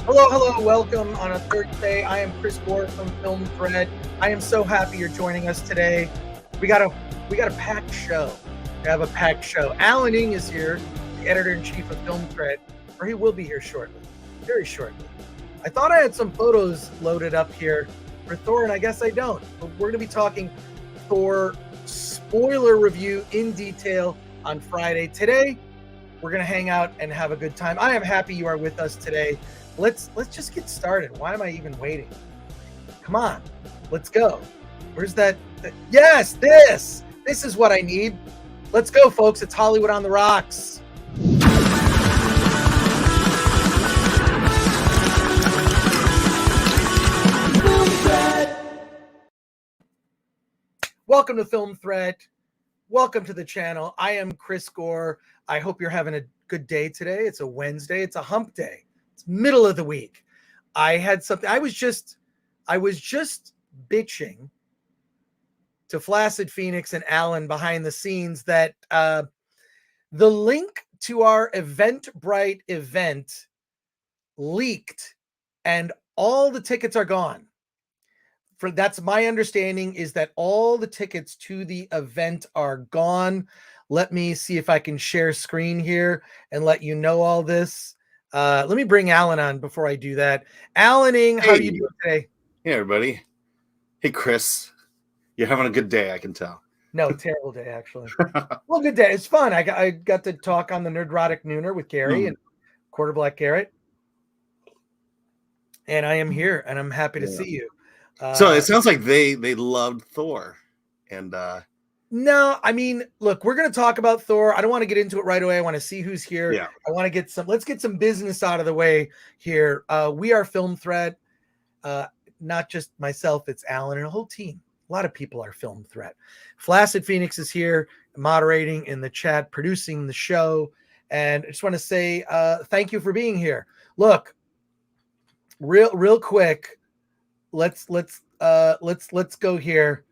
Hello, welcome on a Thursday. I am Chris Gore from Film Thread. I am so happy you're joining us today. We got a packed show. We have a packed show. Alan Ng is here, the editor-in-chief of Film Thread, or he will be here shortly, very shortly. I thought I had some photos loaded up here for Thor, and I guess I don't. But we're going to be talking Thor spoiler review in detail on Friday. Today, we're going to hang out and have a good time. I am happy you are with us today. Let's just get started. Why am I even waiting? Come on, let's go. Where's that? Yes, this is what I need. Let's go, folks. It's Hollywood on the Rocks. Welcome to Film Thread. Welcome to the channel. I am Chris Gore. I hope you're having a good day today. It's a Wednesday. It's a hump day. It's middle of the week. I had something. I was just bitching to Flaccid, Phoenix, and Alan behind the scenes that the link to our Eventbrite event leaked, and all the tickets are gone. That's my understanding, is that all the tickets to the event are gone. Let me see if I can share screen here and let you know all this. Let me bring Alan on before I do that. Alan Ng, how are you doing today? Hey, everybody. Hey, Chris. You're having a good day, I can tell. No, terrible day, actually. Well, good day. It's fun. I got to talk on the Nerdrotic Nooner with Gary and Quarter Black Garrett. And I am here, and I'm happy to see you. So it sounds like they loved Thor. And no, I mean, look, we're going to talk about Thor. I don't want to get into it right away. I want to see who's here. Yeah. I want to let's get some business out of the way here. We are Film Thread, not just myself. It's Alan and a whole team. A lot of people are Film Thread. Flaccid Phoenix is here, moderating in the chat, producing the show. And I just want to say thank you for being here. Look, real quick, let's go here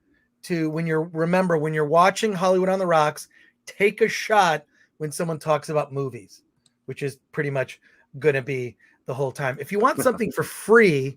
to when you're watching Hollywood on the Rocks, take a shot when someone talks about movies, which is pretty much going to be the whole time. If you want something for free,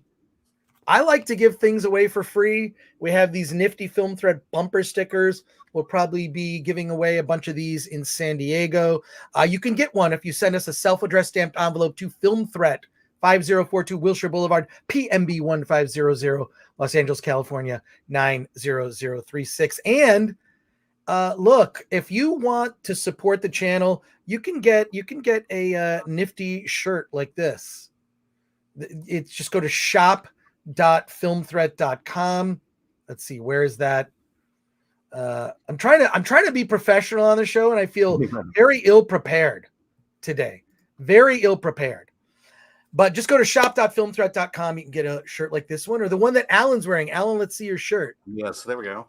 I like to give things away for free. We have these nifty Film Thread bumper stickers. We'll probably be giving away a bunch of these in San Diego. You can get one if you send us a self-addressed stamped envelope to Film Thread, 5042 Wilshire Boulevard, PMB 1500, Los Angeles, California, 90036. And look, if you want to support the channel, you can get a nifty shirt like this. It's just go to shop.filmthread.com. Let's see, where is that? I'm trying to be professional on the show, and I feel very ill prepared today. Very ill prepared. But just go to shop.filmthread.com. You can get a shirt like this one, or the one that Alan's wearing. Alan, let's see your shirt. Yes, there we go.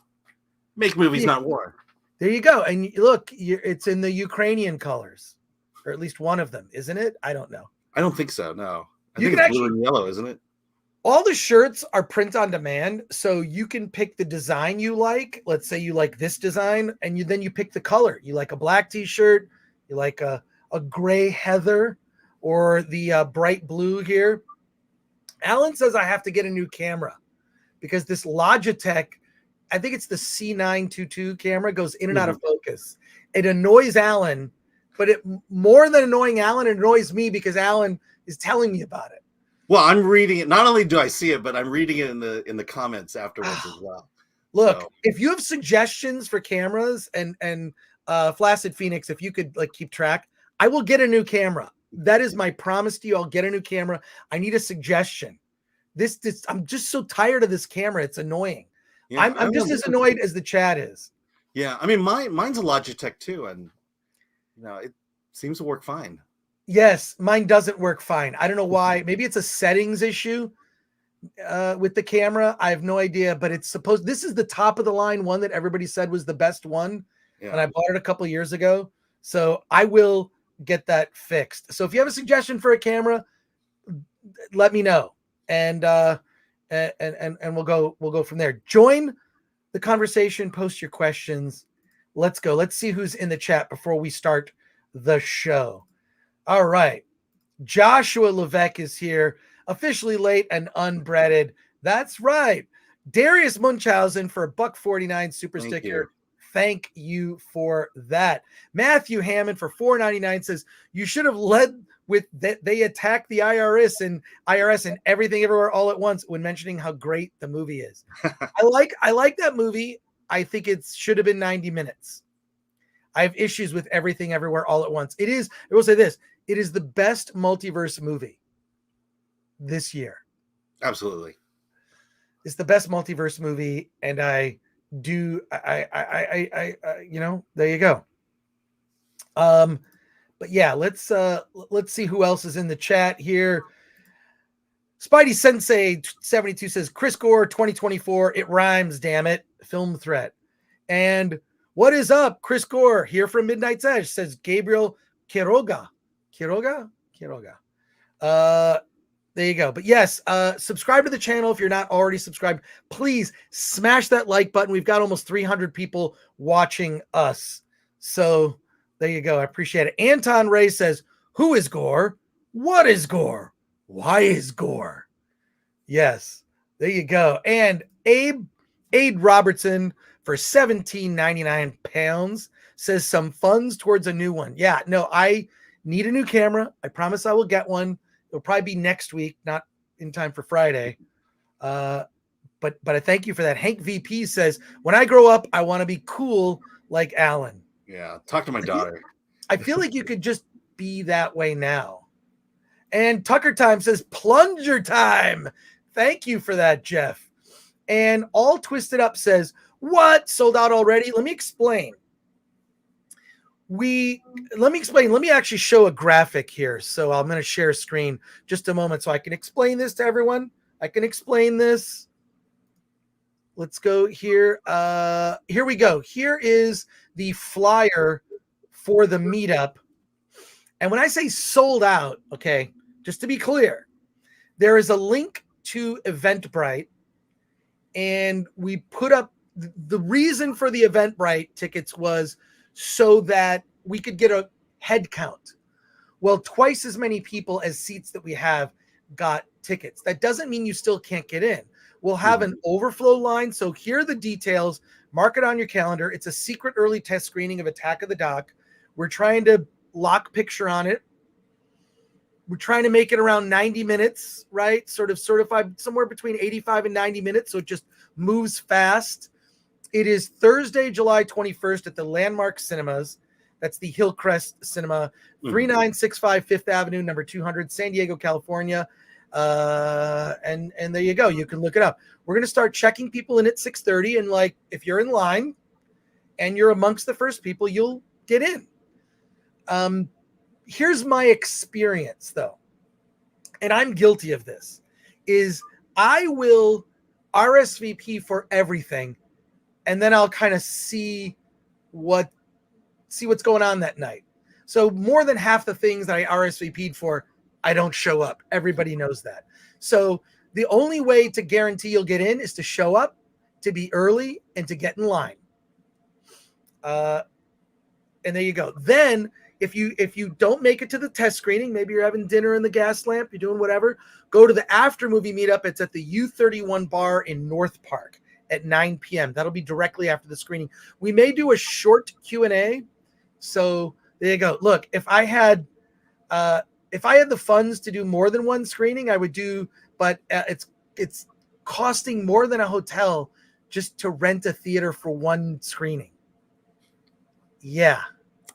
Make movies, not war. There you go. And look, it's in the Ukrainian colors, or at least one of them, isn't it? I don't know. I don't think so, no. I think it's blue and yellow, isn't it? All the shirts are print on demand, so you can pick the design you like. Let's say you like this design, and then you pick the color. You like a black t-shirt, you like a gray heather, or the bright blue here. Alan says I have to get a new camera because this Logitech, I think it's the C922 camera, goes in and out of focus. It annoys Alan, but it more than annoying Alan, it annoys me because Alan is telling me about it. Well, I'm reading it. Not only do I see it, but I'm reading it in the comments afterwards as well. Look, if you have suggestions for cameras and Flaccid Phoenix, if you could keep track, I will get a new camera. That is my promise to you. I'll get a new camera. I need a suggestion. This I'm just so tired of this camera. It's annoying. Yeah, I'm just as annoyed as the chat is. Yeah, I mean, mine's a Logitech too, and it seems to work fine. Yes, mine doesn't work fine. I don't know why. Maybe it's a settings issue with the camera. I have no idea, but it's supposed. This is the top of the line one that everybody said was the best one, and I bought it a couple of years ago. So I will get that fixed. So if you have a suggestion for a camera, let me know, and we'll go from there. Join the conversation, post your questions. Let's go. Let's see who's in the chat before we start the show. All right. Joshua Levesque is here. Officially late and unbreaded. That's right. Darius Munchausen for $1.49 super Thank sticker. you. Thank you for that. Matthew Hammond for $4.99 says you should have led with that they attack the IRS and everything everywhere all at once when mentioning how great the movie is. I like that movie. I think it should have been 90 minutes. I have issues with everything everywhere all at once. It is, I will say this, it is the best multiverse movie this year. Absolutely. It's the best multiverse movie, and I you know, there you go. But yeah, let's see who else is in the chat here. Spidey Sensei 72 says Chris Gore 2024. It rhymes, damn it. Film threat. And what is up, Chris Gore here from Midnight's Edge, says Gabriel Quiroga. Quiroga. There you go. But yes, subscribe to the channel if you're not already subscribed. Please smash that like button. We've got almost 300 people watching us. So there you go. I appreciate it. Anton Ray says, who is Gore? What is Gore? Why is Gore? Yes, there you go. And Abe Robertson for 17.99 pounds says some funds towards a new one. Yeah, no, I need a new camera. I promise I will get one. It'll probably be next week, not in time for Friday. But I thank you for that. Hank VP says, when I grow up, I want to be cool like Alan. Yeah, talk to my daughter. I feel like you could just be that way now. And Tucker Time says, plunger time. Thank you for that, Jeff. And All Twisted Up says, what? Sold out already? Let me explain. Let me actually show a graphic here. So I'm going to share a screen just a moment so I can explain this to everyone. I can explain this. Let's go here. Here we go. Here is the flyer for the meetup. And when I say sold out, okay, just to be clear, there is a link to Eventbrite, and we put up the reason for the Eventbrite tickets was so that we could get a head count. Well, twice as many people as seats that we have got tickets. That doesn't mean you still can't get in. We'll have an overflow line. So here are the details. Mark it on your calendar. It's a secret early test screening of Attack of the Doc. We're trying to lock picture on it. We're trying to make it around 90 minutes, right? Sort of certified somewhere between 85 and 90 minutes. So it just moves fast. It is Thursday, July 21st at the Landmark Cinemas. That's the Hillcrest Cinema, 3965 Fifth Avenue, number 200, San Diego, California. And there you go. You can look it up. We're going to start checking people in at 6:30. And like, if you're in line and you're amongst the first people, you'll get in. Here's my experience though. And I'm guilty of this, is I will RSVP for everything. And then I'll kind of see what's going on that night. So more than half the things that I RSVP'd for, I don't show up. Everybody knows that. So the only way to guarantee you'll get in is to show up, to be early, and to get in line. And there you go. Then if you don't make it to the test screening, maybe you're having dinner in the gas lamp, you're doing whatever, go to the after movie meetup. It's at the U31 bar in North Park at 9 p.m. That'll be directly after the screening. We may do a short Q&A. So there you go. Look, if I had the funds to do more than one screening, I would do, but it's costing more than a hotel just to rent a theater for one screening. Yeah.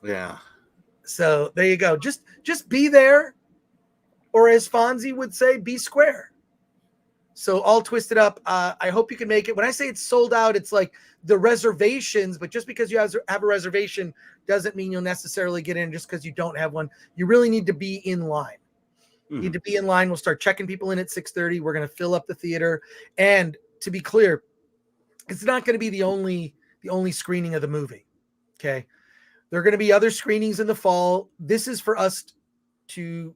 Yeah. So there you go. Just be there, or as Fonzie would say, be square. So All Twisted Up. I hope you can make it. When I say it's sold out, it's like the reservations, but just because you have a reservation doesn't mean you'll necessarily get in just because you don't have one. You really need to be in line. You need to be in line. We'll start checking people in at 6:30. We're going to fill up the theater. And to be clear, it's not going to be the only screening of the movie. Okay. There are going to be other screenings in the fall. This is for us to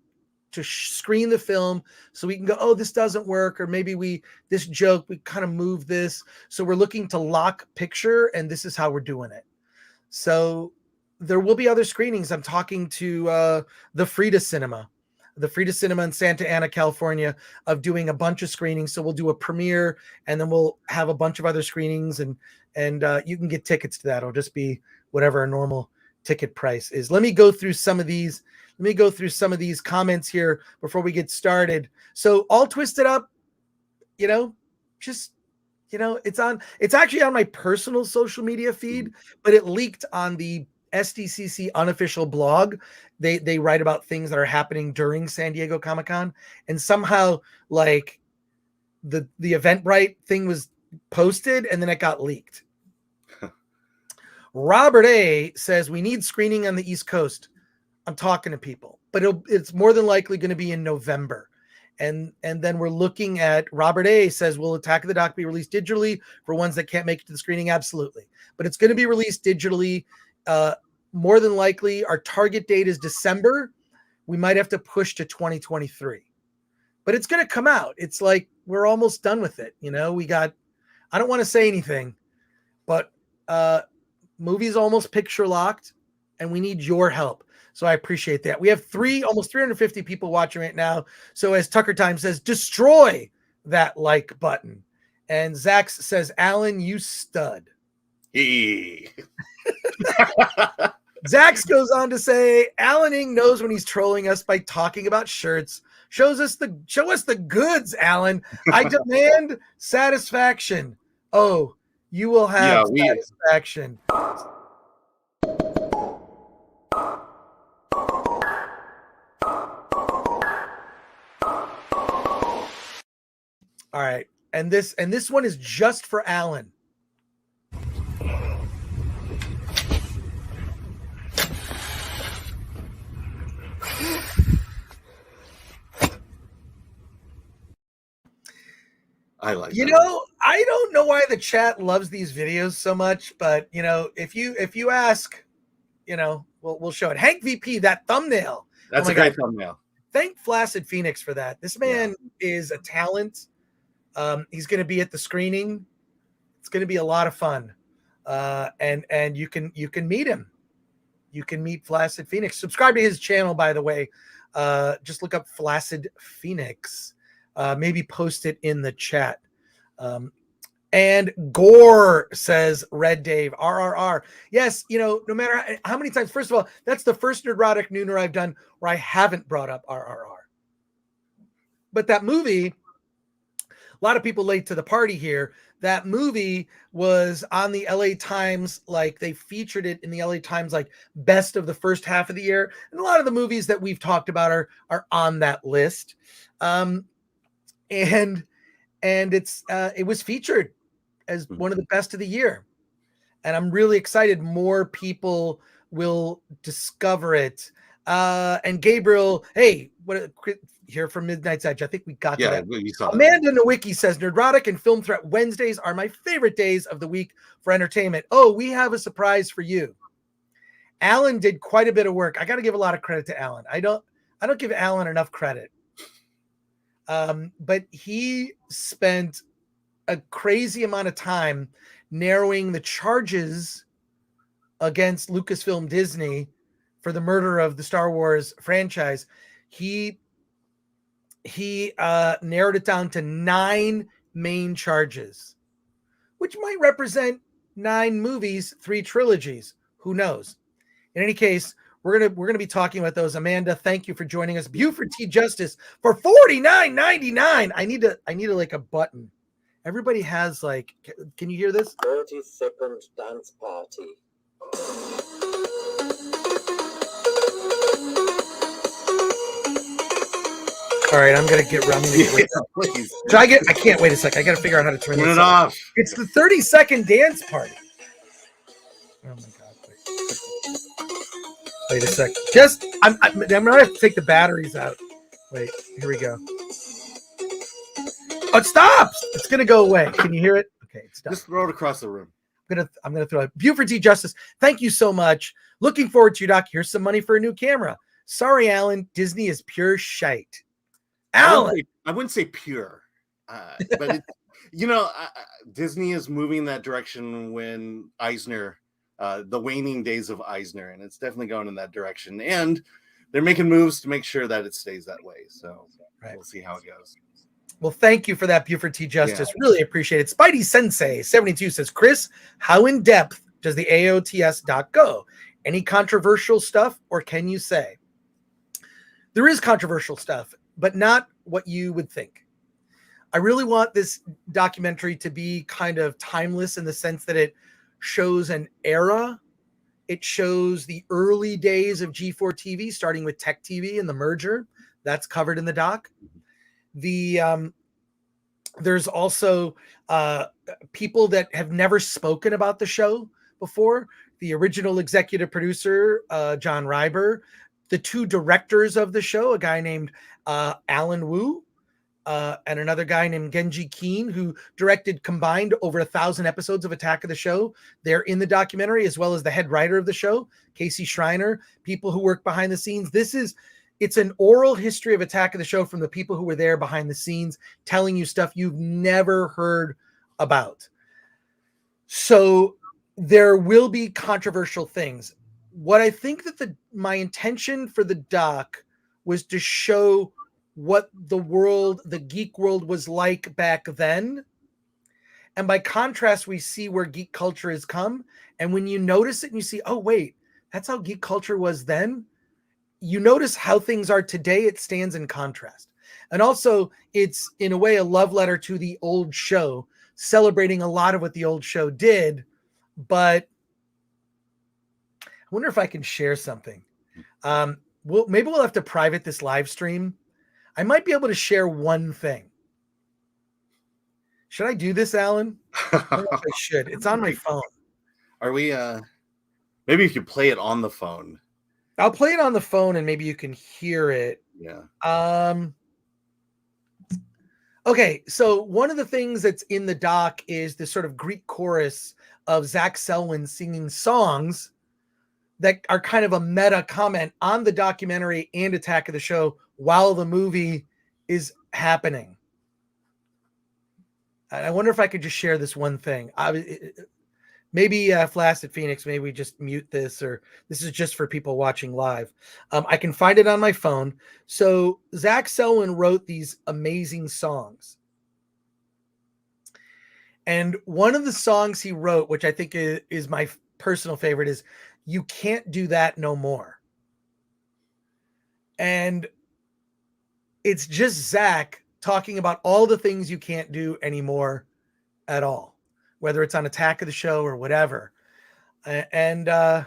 screen the film so we can go, oh, this doesn't work. Or maybe this joke, we kind of move this. So we're looking to lock picture, and this is how we're doing it. So there will be other screenings. I'm talking to the Frida Cinema. the Frida Cinema in Santa Ana, California, of doing a bunch of screenings. So we'll do a premiere, and then we'll have a bunch of other screenings, and you can get tickets to that. It'll just be whatever a normal ticket price is. Let me go through some of these. Let me go through some of these comments here before we get started. So All Twisted Up, just, it's actually on my personal social media feed, but it leaked on the SDCC unofficial blog. They write about things that are happening during San Diego Comic-Con, and somehow like the Eventbrite thing was posted and then it got leaked. Robert A says we need screening on the East Coast. I'm talking to people, but it's more than likely going to be in November. And then we're looking at, Robert A says, will Attack of the Doc be released digitally for ones that can't make it to the screening? Absolutely. But it's going to be released digitally. More than likely, our target date is December. We might have to push to 2023. But it's going to come out. It's like we're almost done with it. I don't want to say anything, but movie's almost picture locked, and we need your help. So I appreciate that. We have almost 350 people watching right now. So as Tucker Time says, destroy that like button. And Zax says, Alan, you stud. Hey. Zax goes on to say, Alan Ing knows when he's trolling us by talking about shirts. Show us the goods, Alan. I demand satisfaction. Oh, you will have satisfaction. All right. And this one is just for Alan. I like I don't know why the chat loves these videos so much, but if you ask, we'll show it. Hank VP, that thumbnail. That's a great thumbnail. Thank Flaccid Phoenix for that. This man is a talent. He's going to be at the screening. It's going to be a lot of fun. And you can meet him. You can meet Flaccid Phoenix. Subscribe to his channel, by the way. Just look up Flaccid Phoenix. Maybe post it in the chat. And Gore says, Red Dave, RRR. Yes, no matter how many times, first of all, that's the first Nerdrotic Nooner I've done where I haven't brought up RRR. But that movie, a lot of people late to the party here. That movie was on the LA Times, like they featured it in the LA Times, like best of the first half of the year. And a lot of the movies that we've talked about are on that list. And it was featured as one of the best of the year. And I'm really excited more people will discover it. And Gabriel, hey, here from Midnight's Edge. I think we got to that. You saw Amanda Nowicki says, Nerdrotic and Film Threat Wednesdays are my favorite days of the week for entertainment. Oh, we have a surprise for you. Alan did quite a bit of work. I got to give a lot of credit to Alan. I don't give Alan enough credit. But he spent a crazy amount of time narrowing the charges against Lucasfilm Disney for the murder of the Star Wars franchise. He narrowed it down to 9 main charges, which might represent 9 movies, 3 trilogies. Who knows? In any case, we're gonna be talking about those. Amanda, thank you for joining us. Buford T. Justice for $49.99. I need to like a button. Everybody has like, can you hear this? 30-second dance party. All right, I'm gonna get please. So I can't wait a sec. I gotta figure out how to turn it off. It's the 30-second dance party. Oh my god! Wait a sec. I'm gonna have to take the batteries out. Wait, here we go. Oh, it stops. It's gonna go away. Can you hear it? Okay, it's done. Just throw it across the room. I'm gonna throw it. Buford T. Justice, thank you so much. Looking forward to you, Doc. Here's some money for a new camera. Sorry, Alan. Disney is pure shite. Alan, I wouldn't say pure, but Disney is moving that direction when Eisner, the waning days of Eisner, and it's definitely going in that direction. And they're making moves to make sure that it stays that way. So we'll see how it goes. Well, thank you for that, Buford T. Justice. Really appreciate it. Spidey Sensei 72 says, Chris, how in depth does the AOTS doc go? Any controversial stuff, or can you say? There is controversial stuff, but not what you would think. I really want this documentary to be kind of timeless in the sense that it shows an era. It shows the early days of G4 TV, starting with Tech TV and the merger. That's covered in the doc. There's also people that have never spoken about the show before. The original executive producer, John Ryber, the two directors of the show, a guy named Alan Wu, and another guy named Genji Keen, who directed combined over 1,000 episodes of Attack of the Show. They're in the documentary, as well as the head writer of the show, Casey Schreiner, people who work behind the scenes. It's an oral history of Attack of the Show from the people who were there behind the scenes, telling you stuff you've never heard about. So there will be controversial things. What I think that my intention for the doc was to show what the geek world was like back then. And by contrast, we see where geek culture has come. And when you notice it and you see, oh, wait, that's how geek culture was then. You notice how things are today. It stands in contrast. And also, it's in a way a love letter to the old show, celebrating a lot of what the old show did. But I wonder if I can share something. Maybe we'll have to private this live stream. I might be able to share one thing. Should I do this, Alan? I don't know if I should. It's on my phone. Are we maybe if you play it on the phone. I'll play it on the phone and maybe you can hear it. Yeah. Okay, so one of the things that's in the doc is this sort of Greek chorus of Zack Selwyn singing songs that are kind of a meta comment on the documentary and Attack of the Show while the movie is happening. I wonder if I could just share this one thing. Maybe Flaccid Phoenix, maybe we just mute this, or this is just for people watching live. I can find it on my phone. So Zack Selwyn wrote these amazing songs. And one of the songs he wrote, which I think is my personal favorite, is You Can't Do That No More. And it's just Zack talking about all the things you can't do anymore at all, whether it's on Attack of the Show or whatever. And I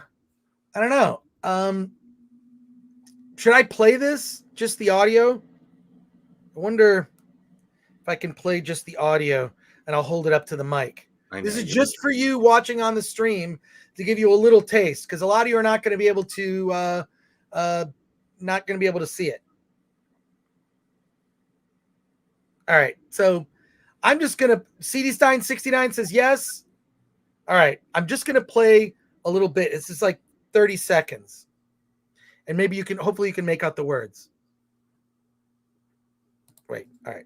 don't know. Should I play this? Just the audio? I wonder if I can play just the audio, and I'll hold it up to the mic. This is just for you watching on the stream to give you a little taste, because a lot of you are not going to be able to see it. All right, so I'm just going to, CD Stein 69 says yes. All right, I'm just going to play a little bit. It's just like 30 seconds. And maybe hopefully you can make out the words. Wait, all right.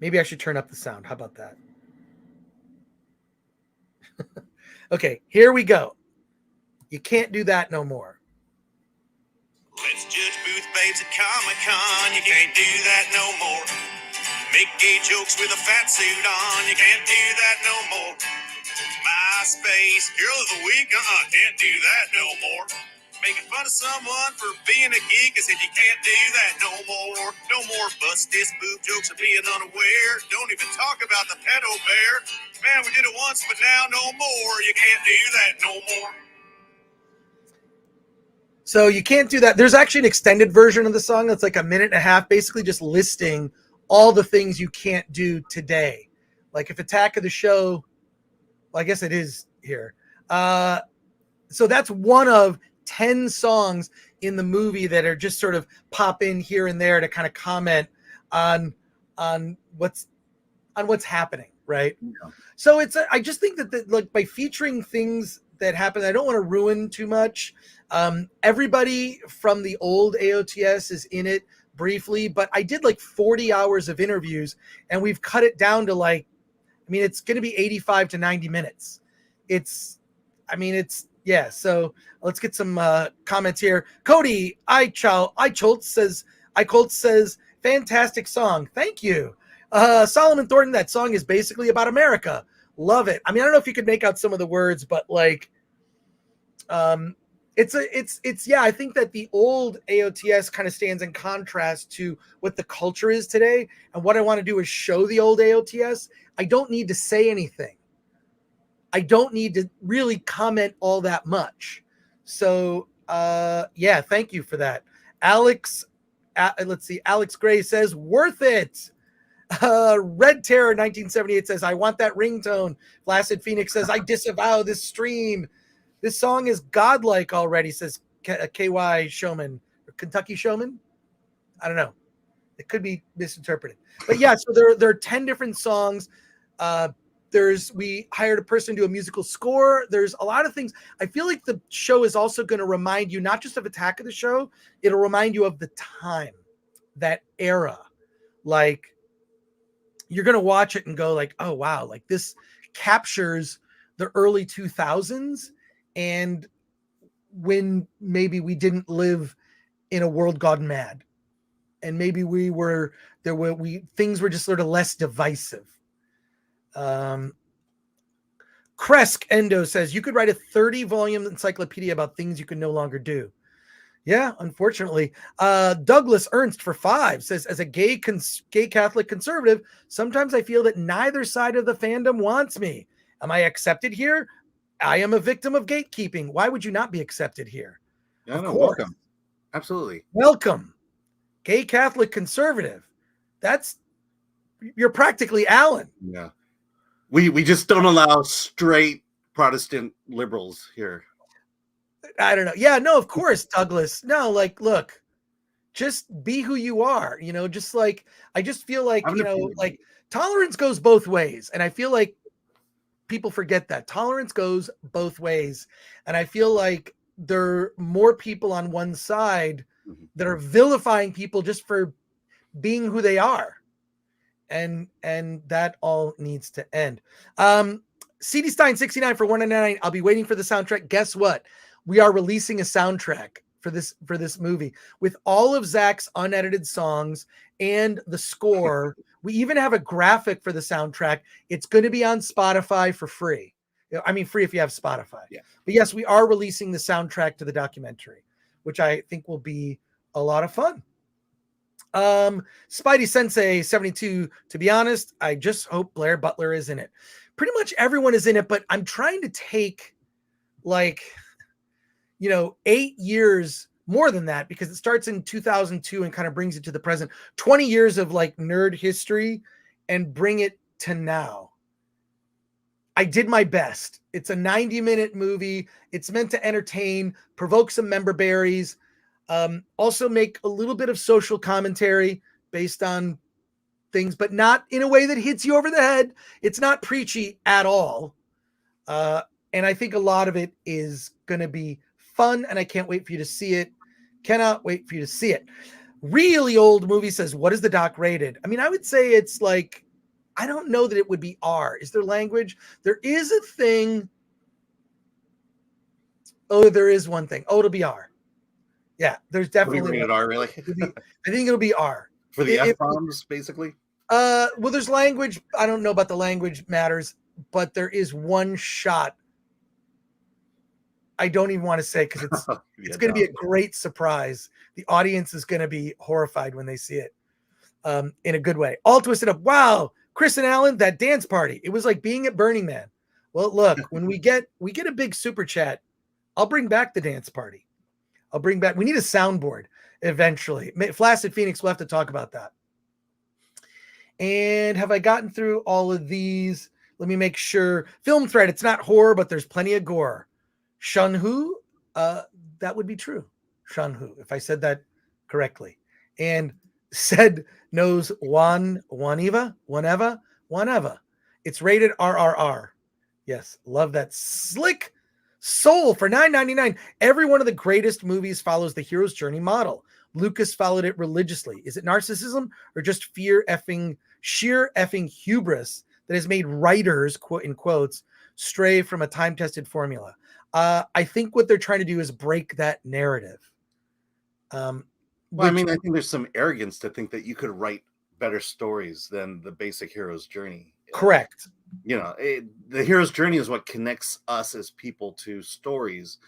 Maybe I should turn up the sound. How about that? Okay, here we go. You can't do that no more. Let's judge booth babes at Comic-Con. You can't do that no more. Make gay jokes with a fat suit on. You can't do that no more. MySpace, girl of the week, can't do that no more. Making fun of someone for being a geek, I said you can't do that no more. No more bust this boob jokes or being unaware. Don't even talk about the pedo bear. Man, we did it once, but now no more. You can't do that no more. So you can't do that. There's actually an extended version of the song that's like a minute and a half, basically just listing all the things you can't do today. Like if Attack of the Show, well, I guess it is here. So that's one of 10 songs in the movie that are just sort of pop in here and there to kind of comment on what's happening, right? Yeah. So I just think that like by featuring things that happen, I don't want to ruin too much. Everybody from the old AOTS is in it briefly, but I did like 40 hours of interviews, and we've cut it down to it's going to be 85 to 90 minutes. It's Yeah, so let's get some comments here. Cody Colts says fantastic song. Thank you. Solomon Thornton, that song is basically about America. Love it. I mean, I don't know if you could make out some of the words, but like it's yeah, I think that the old AOTS kind of stands in contrast to what the culture is today. And what I want to do is show the old AOTS. I don't need to say anything. I don't need to really comment all that much. So yeah, thank you for that. Alex, let's see. Alex Gray says, worth it. Red Terror 1978 says, I want that ringtone. Flaccid Phoenix says, I disavow this stream. This song is godlike already, says KY Showman. Or Kentucky Showman? I don't know. It could be misinterpreted. But yeah, so there are 10 different songs. We hired a person to do a musical score. There's a lot of things. I feel like the show is also going to remind you not just of Attack of the Show, it'll remind you of the time, that era. Like, you're going to watch it and go like, oh, wow, like this captures the early 2000s and when maybe we didn't live in a world gone mad. And maybe things were just sort of less divisive. Kresk Endo says, you could write a 30-volume encyclopedia about things you can no longer do. Yeah, unfortunately. Douglas Ernst for 5 says, as a gay Catholic conservative, sometimes I feel that neither side of the fandom wants me. Am I accepted here? I am a victim of gatekeeping. Why would you not be accepted here? No, welcome. Absolutely. Welcome. Gay Catholic conservative. You're practically Alan. Yeah. We just don't allow straight Protestant liberals here. I don't know. Yeah, no, of course, Douglas. No, like, look, just be who you are, just like, I just feel like, like tolerance goes both ways. And I feel like people forget that tolerance goes both ways. And I feel like there are more people on one side that are vilifying people just for being who they are. And that all needs to end. CD Stein 69 for $1.99. I'll be waiting for the soundtrack. Guess what? We are releasing a soundtrack for this movie with all of Zack's unedited songs and the score. We even have a graphic for the soundtrack. It's going to be on Spotify for free. I mean, free if you have Spotify. Yeah. But yes, we are releasing the soundtrack to the documentary, which I think will be a lot of fun. Spidey Sensei 72. To be honest, I just hope Blair Butler is in it. Pretty much everyone is in it, but I'm trying to take 8 years more than that, because it starts in 2002 and kind of brings it to the present. 20 years of like nerd history and bring it to now. I did my best. It's a 90-minute movie. It's meant to entertain, provoke some member berries, also make a little bit of social commentary based on things, but not in a way that hits you over the head. It's not preachy at all. And I think a lot of it is going to be fun, and I can't wait for you to see it. Cannot wait for you to see it. Really old movie says, what is the doc rated? I mean, I would say it's like, I don't know that it would be R. Is there language? There is a thing. Oh, there is one thing. Oh, it'll be R. Yeah, there's definitely rated R, really? I think it'll be R. For the F-bombs, basically? Well, there's language. I don't know about the language matters, but there is one shot I don't even want to say, because it's going to be a great surprise. The audience is going to be horrified when they see it, in a good way. All twisted up. Wow, Chris and Alan, that dance party. It was like being at Burning Man. Well, look, when we get a big super chat, I'll bring back the dance party. We need a soundboard eventually. Flaccid Phoenix, we'll have to talk about that. And have I gotten through all of these? Let me make sure. Film thread, it's not horror, but there's plenty of gore. Shunhu, that would be true. Shunhu, if I said that correctly. And said knows Waniva. It's rated RRR. Yes, love that. Slick Soul for $9.99. Every one of the greatest movies follows the hero's journey model. Lucas followed it religiously. Is it narcissism or just sheer effing hubris that has made writers, quote in quotes, stray from a time-tested formula? I think what they're trying to do is break that narrative. Well, I mean, I think there's some arrogance to think that you could write better stories than the basic hero's journey. Correct. The hero's journey is what connects us as people to stories.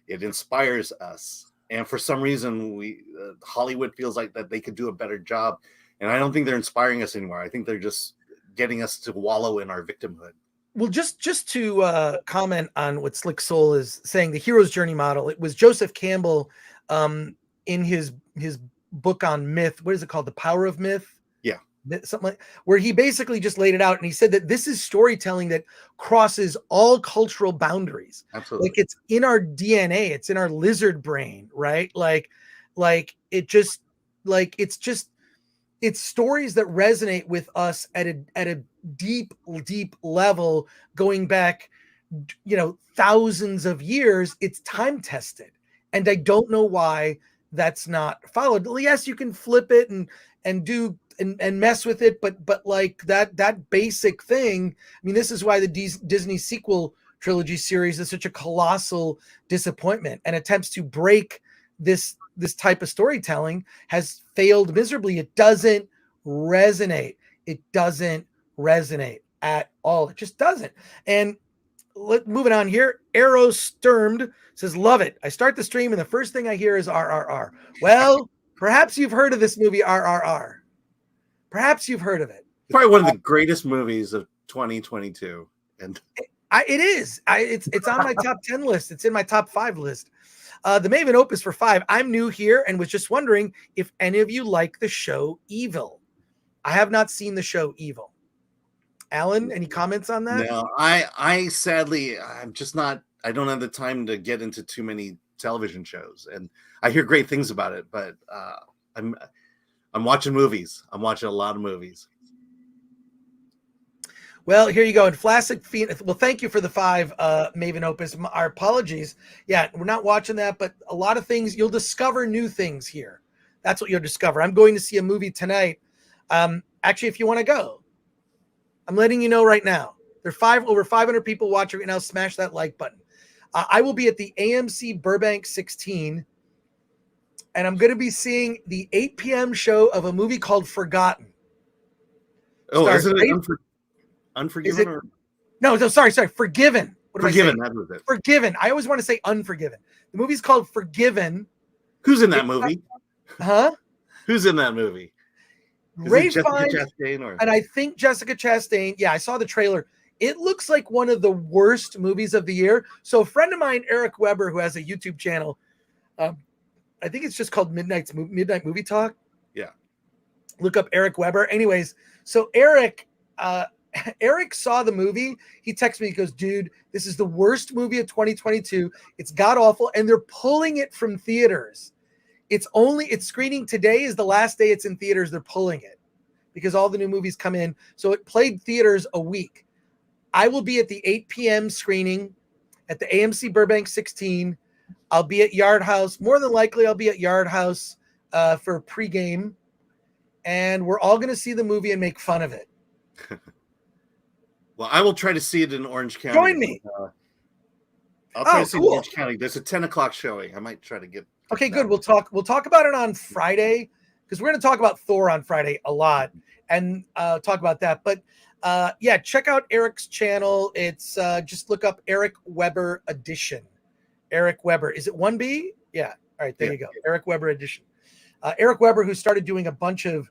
It inspires us, and for some reason, Hollywood feels like that they could do a better job. And I don't think they're inspiring us anymore. I think they're just getting us to wallow in our victimhood. Well, just to comment on what Slick Soul is saying, the hero's journey model. It was Joseph Campbell in his book on myth. What is it called? The Power of Myth. Yeah. Something like, where he basically just laid it out, and he said that this is storytelling that crosses all cultural boundaries. Absolutely. Like it's in our DNA, it's in our lizard brain, right? It's stories that resonate with us at a deep level, going back, thousands of years. It's time tested, and I don't know why that's not followed. Yes, you can flip it and do and mess with it, but like that basic thing. I mean, this is why the Disney sequel trilogy series is such a colossal disappointment, and attempts to break this type of storytelling has failed miserably. It doesn't resonate. It doesn't resonate at all. It just doesn't. And moving on here, Arrow Sturmed says, love it. I start the stream and the first thing I hear is RRR. Well, perhaps you've heard of this movie RRR. Perhaps you've heard of it. Probably one of the greatest movies of 2022. And it is. It's on my top 10 list. It's in my top 5 list. The Maven Opus for 5. I'm new here and was just wondering if any of you like the show Evil. I have not seen the show Evil. Alan, any comments on that? No, I sadly, I'm just not, I don't have the time to get into too many television shows, and I hear great things about it, but I'm watching movies. I'm watching a lot of movies. Well, here you go. And Flaccid, well, thank you for the 5, Maven Opus. Our apologies. Yeah, we're not watching that, but a lot of things, you'll discover new things here. That's what you'll discover. I'm going to see a movie tonight. Actually, if you want to go, I'm letting you know right now. There are over 500 people watching right now. Smash that like button. I will be at the AMC Burbank 16, and I'm going to be seeing the 8 p.m. show of a movie called Forgotten. Oh, isn't it Unforgiven? Or? No, sorry. Forgiven. Forgiven, that was it. Forgiven. I always want to say Unforgiven. The movie's called Forgiven. Who's in that movie? Huh? Who's in that movie? Ray Jessica Fiennes, Chastain and I think Jessica Chastain. Yeah, I saw the trailer. It looks like one of the worst movies of the year. So a friend of mine, Eric Weber, who has a YouTube channel, I think it's just called Midnight Movie Talk. Yeah. Look up Eric Weber. Anyways, so Eric saw the movie. He texted me. He goes, dude, this is the worst movie of 2022. It's god awful. And they're pulling it from theaters. It's screening today is the last day it's in theaters. They're pulling it because all the new movies come in. So it played theaters a week. I will be at the 8 p.m. screening at the AMC Burbank 16. I'll be at Yard House. More than likely, I'll be at Yard House for pregame. And we're all going to see the movie and make fun of it. Well, I will try to see it in Orange County. Join me. I'll try to see it in Orange County. There's a 10 o'clock showing. I might try to get. Okay, good. We'll talk about it on Friday because we're going to talk about Thor on Friday a lot and talk about that. But yeah, check out Eric's channel. It's just look up Eric Weber Edition. Eric Weber. Is it 1B? Yeah. All right, there you go. Eric Weber Edition. Eric Weber, who started doing a bunch of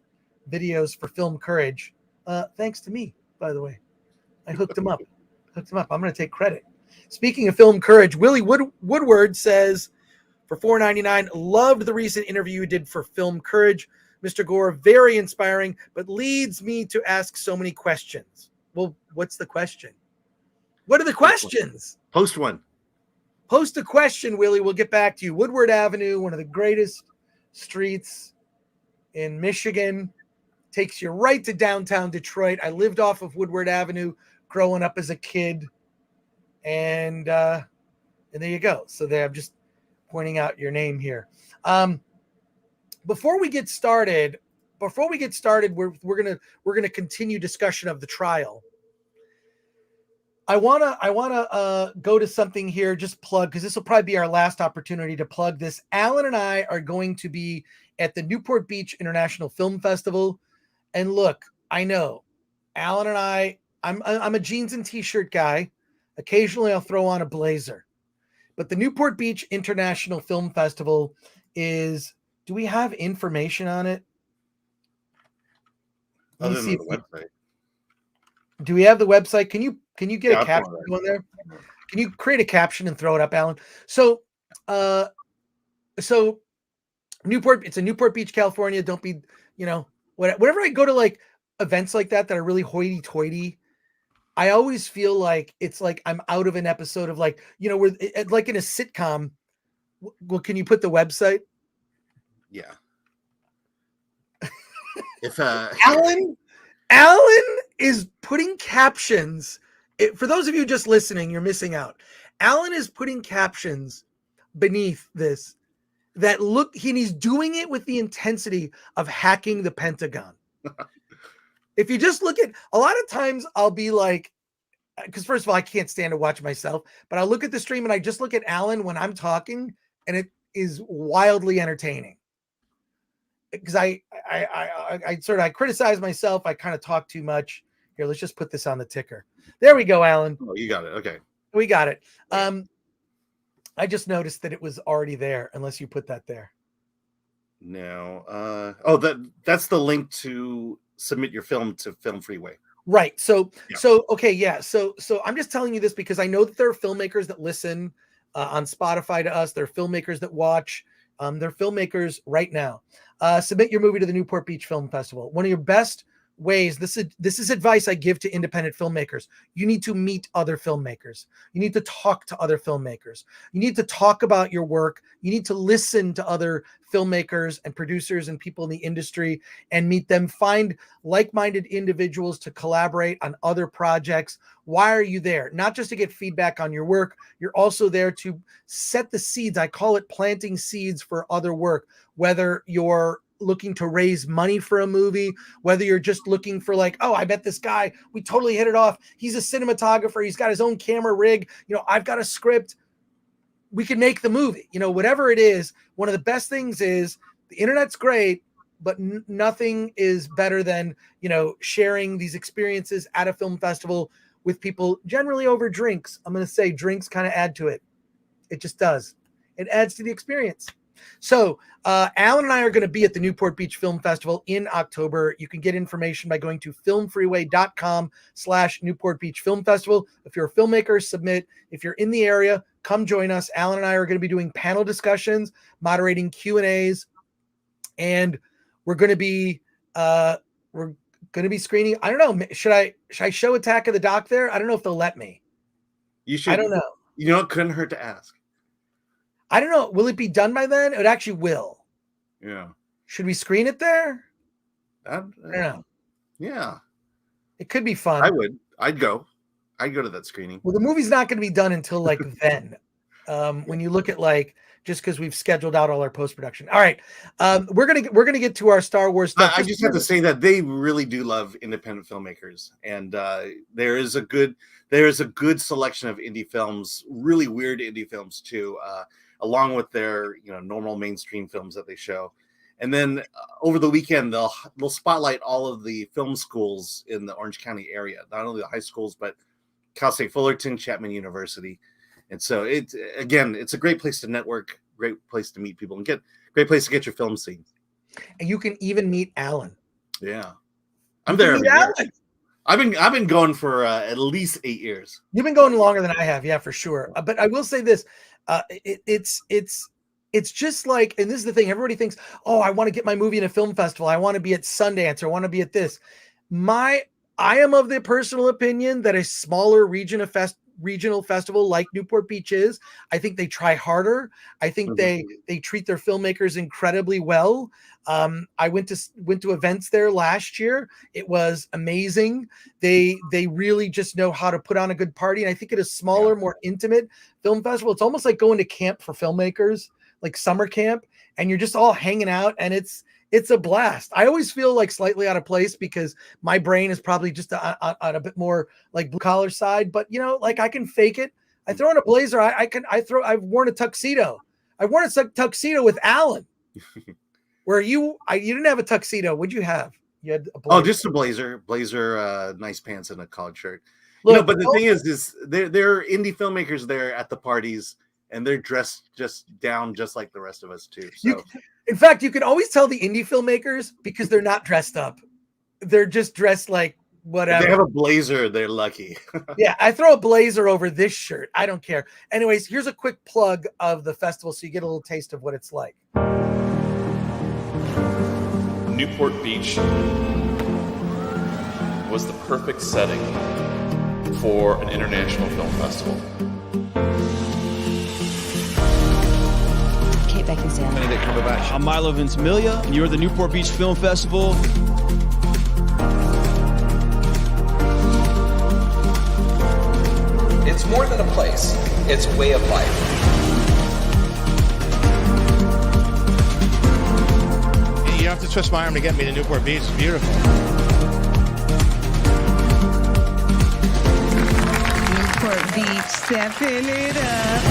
videos for Film Courage, thanks to me, by the way. I hooked him up. I'm going to take credit. Speaking of Film Courage, Willie Woodward says, for $4.99, loved the recent interview you did for Film Courage. Mr. Gore, very inspiring, but leads me to ask so many questions. Well, what's the question? What are the questions? Post one. Post a question, Willie. We'll get back to you. Woodward Avenue, one of the greatest streets in Michigan, takes you right to downtown Detroit. I lived off of Woodward Avenue growing up as a kid. And there you go. So there, I'm just pointing out your name here. Before we get started, we're gonna continue discussion of the trial. I wanna go to something here, just plug, because this will probably be our last opportunity to plug this. Alan and I are going to be at the Newport Beach International Film Festival. And look, I know Alan and I'm a jeans and t-shirt guy. Occasionally I'll throw on a blazer. But the Newport Beach International Film Festival is, do we have information on it? Let me Other see than the website. do we have the website? Can you get Yeah, a I'll caption throw it going there? Can you create a caption and throw it up, Alan? So so Newport, it's in Newport Beach, California. Don't be, whenever I go to like events like that are really hoity-toity, I always feel like it's like I'm out of an episode of like, where like in a sitcom. Well, can you put the website? Yeah. If Alan is putting captions. For those of you just listening, you're missing out. Alan is putting captions beneath this that look, he's doing it with the intensity of hacking the Pentagon. If you just look at, a lot of times I'll be like, because first of all, I can't stand to watch myself, but I'll look at the stream and I just look at Alan when I'm talking, and it is wildly entertaining. Because I criticize myself. I kind of talk too much. Here, let's just put this on the ticker. There we go, Alan. Oh, you got it. Okay. We got it. I just noticed that it was already there, unless you put that there. No. That's the link to submit your film to Film Freeway. Right. So, Yeah. Okay. Yeah. So I'm just telling you this because I know that there are filmmakers that listen on Spotify to us. There are filmmakers that watch. They're filmmakers right now. Submit your movie to the Newport Beach Film Festival. One of your best ways, this is advice I give to independent filmmakers. You need to meet other filmmakers. You need to talk to other filmmakers. You need to talk about your work. You need to listen to other filmmakers and producers and people in the industry and meet them. Find like-minded individuals to collaborate on other projects. Why are you there? Not just to get feedback on your work. You're also there to set the seeds. I call it planting seeds for other work, whether you're looking to raise money for a movie, whether you're just looking for like, oh, I met this guy, we totally hit it off. He's a cinematographer. He's got his own camera rig. I've got a script. We can make the movie, whatever it is. One of the best things is the internet's great, but nothing is better than, sharing these experiences at a film festival with people, generally over drinks. I'm going to say drinks kind of add to it. It just does. It adds to the experience. So Alan and I are going to be at the Newport Beach Film Festival in October. You can get information by going to filmfreeway.com/Newport Beach Film Festival. If you're a filmmaker, submit. If you're in the area, come join us. Alan and I are going to be doing panel discussions, moderating Q&As, and we're going to be screening. I don't know. Should I show Attack of the Doc there? I don't know if they'll let me. You should. I don't know. It couldn't hurt to ask. I don't know. Will it be done by then? It actually will. Yeah. Should we screen it there? I don't know. Yeah. It could be fun. I would. I'd go to that screening. Well, the movie's not going to be done until like then. When you look at like, just because we've scheduled out all our post-production. All right. We're gonna get to our Star Wars stuff. I just have to say that they really do love independent filmmakers, and there is a good selection of indie films, really weird indie films too, along with their normal mainstream films that they show. And then over the weekend they'll spotlight all of the film schools in the Orange County area, not only the high schools but Cal State Fullerton, Chapman University. And so it's a great place to network, great place to meet people, and great place to get your film seen. And you can even meet Alan. Yeah, I'm there every year. I've been going for at least 8 years. You've been going longer than I have, yeah, for sure. But I will say this: it's just like, and this is the thing. Everybody thinks, oh, I want to get my movie in a film festival. I want to be at Sundance, or I want to be at this. I am of the personal opinion that a smaller regional festival like Newport Beach is, I think they try harder. I think they treat their filmmakers incredibly well. I went to events there last year. It was amazing. They really just know how to put on a good party. And I think at a smaller, more intimate film festival, it's almost like going to camp for filmmakers, like summer camp, and you're just all hanging out, and it's It's a blast. I always feel like slightly out of place because my brain is probably just on a bit more like blue collar side, but you know, like I can fake it. I throw on a blazer. I've worn a tuxedo. I worn a tuxedo with Alan. Where you didn't have a tuxedo. What'd you have? You had a blazer. Oh, just a blazer, nice pants and a collared shirt. Look, but the thing is there are indie filmmakers there at the parties, and they're dressed just like the rest of us too. So, in fact, you can always tell the indie filmmakers because they're not dressed up. They're just dressed like whatever. If they have a blazer, they're lucky. Yeah, I throw a blazer over this shirt. I don't care. Anyways, here's a quick plug of the festival so you get a little taste of what it's like. Newport Beach was the perfect setting for an international film festival. Kate Beckinsale. Benedict Cumberbatch. I'm Milo Ventimiglia, and you're the Newport Beach Film Festival. It's more than a place, it's a way of life. You don't have to twist my arm to get me to Newport Beach. It's beautiful. Newport Beach, stepping it up.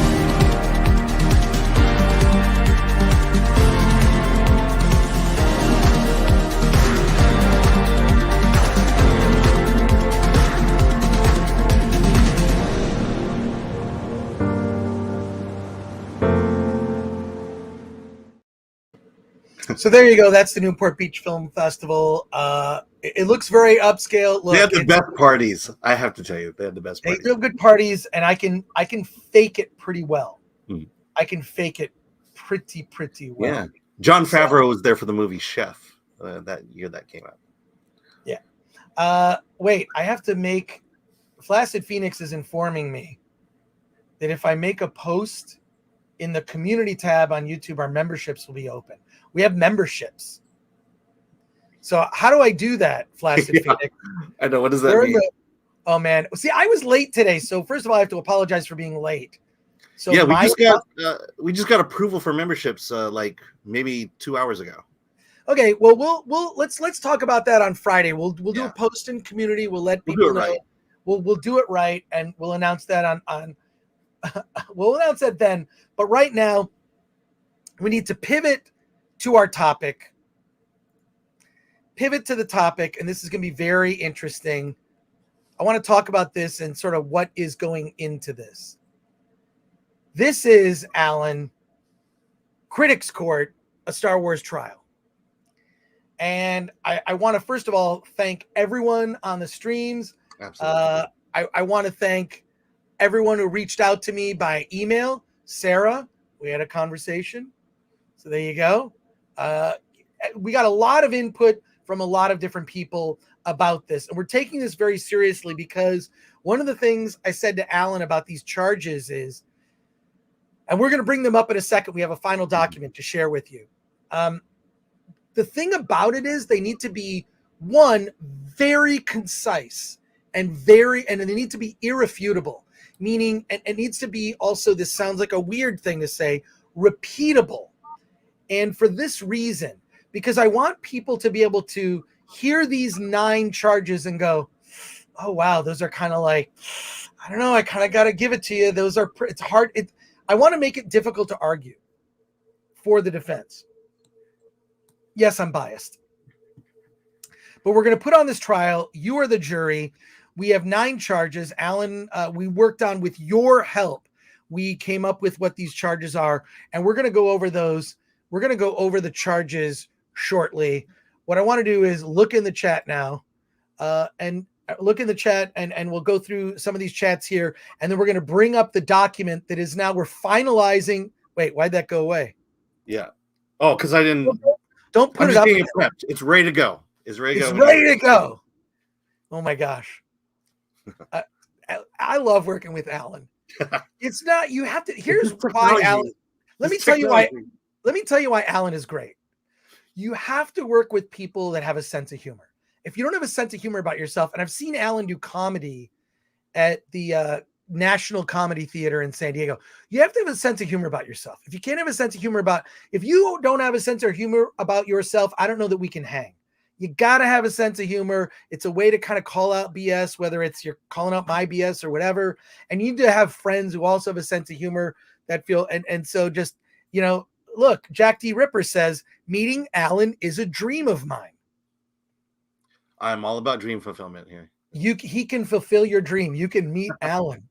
So there you go. That's the Newport Beach Film Festival. It looks very upscale. Look, they have the best parties. I have to tell you, they have the best parties. They have good parties, and I can fake it pretty well. I can fake it pretty well. Yeah, Jon Favreau was there for the movie Chef that year that came out. Yeah. Wait, I have to make. Flaccid Phoenix is informing me that if I make a post in the community tab on YouTube, our memberships will be open. We have memberships. So how do I do that, Flaccid Phoenix? I know. What does that mean? Oh, man. See, I was late today. So first of all, I have to apologize for being late. So yeah, we just got approval for memberships like maybe 2 hours ago. Okay, well, let's talk about that on Friday. We'll do a post in community. We'll let people know. Right. We'll do it right, and we'll announce that on we'll announce that then. But right now, we need to pivot to our topic. Pivot to the topic, and this is going to be very interesting. I want to talk about this and sort of what is going into this. This is, Alan, Critics Court, a Star Wars trial. And I want to, first of all, thank everyone on the streams. Absolutely. I want to thank everyone who reached out to me by email. Sarah, we had a conversation. So there you go. We got a lot of input from a lot of different people about this. And we're taking this very seriously because one of the things I said to Alan about these charges is, and we're going to bring them up in a second. We have a final document to share with you. The thing about it is they need to be, one, very concise and they need to be irrefutable, meaning, and it needs to be also, this sounds like a weird thing to say, repeatable. And for this reason, because I want people to be able to hear these 9 charges and go, oh, wow, those are kind of like, I don't know, I kind of got to give it to you. Those are, it's hard. I want to make it difficult to argue for the defense. Yes, I'm biased. But we're going to put on this trial. You are the jury. We have 9 charges. Alan, we worked on with your help. We came up with what these charges are, and we're going to go over those. We're going to go over the charges shortly. What I want to do is look in the chat now, and look in the chat, and we'll go through some of these chats here, and then we're going to bring up the document that is now, we're finalizing. Wait, why'd that go away? Yeah. Oh, because I didn't. Don't put it up. It's ready to go. It's ready to go. It's ready to go. Oh my gosh. I love working with Alan. It's not, you have to, here's why Alan, let me tell you why Alan is great. You have to work with people that have a sense of humor. If you don't have a sense of humor about yourself, and I've seen Alan do comedy at the National Comedy Theater in San Diego. You have to have a sense of humor about yourself. If you can't have a sense of humor if you don't have a sense of humor about yourself, I don't know that we can hang. You got to have a sense of humor. It's a way to kind of call out BS, whether it's you're calling out my BS or whatever. And you need to have friends who also have a sense of humor that feel, and so just, look, Jack D. Ripper says, meeting Alan is a dream of mine. I'm all about dream fulfillment here. He can fulfill your dream. You can meet Alan.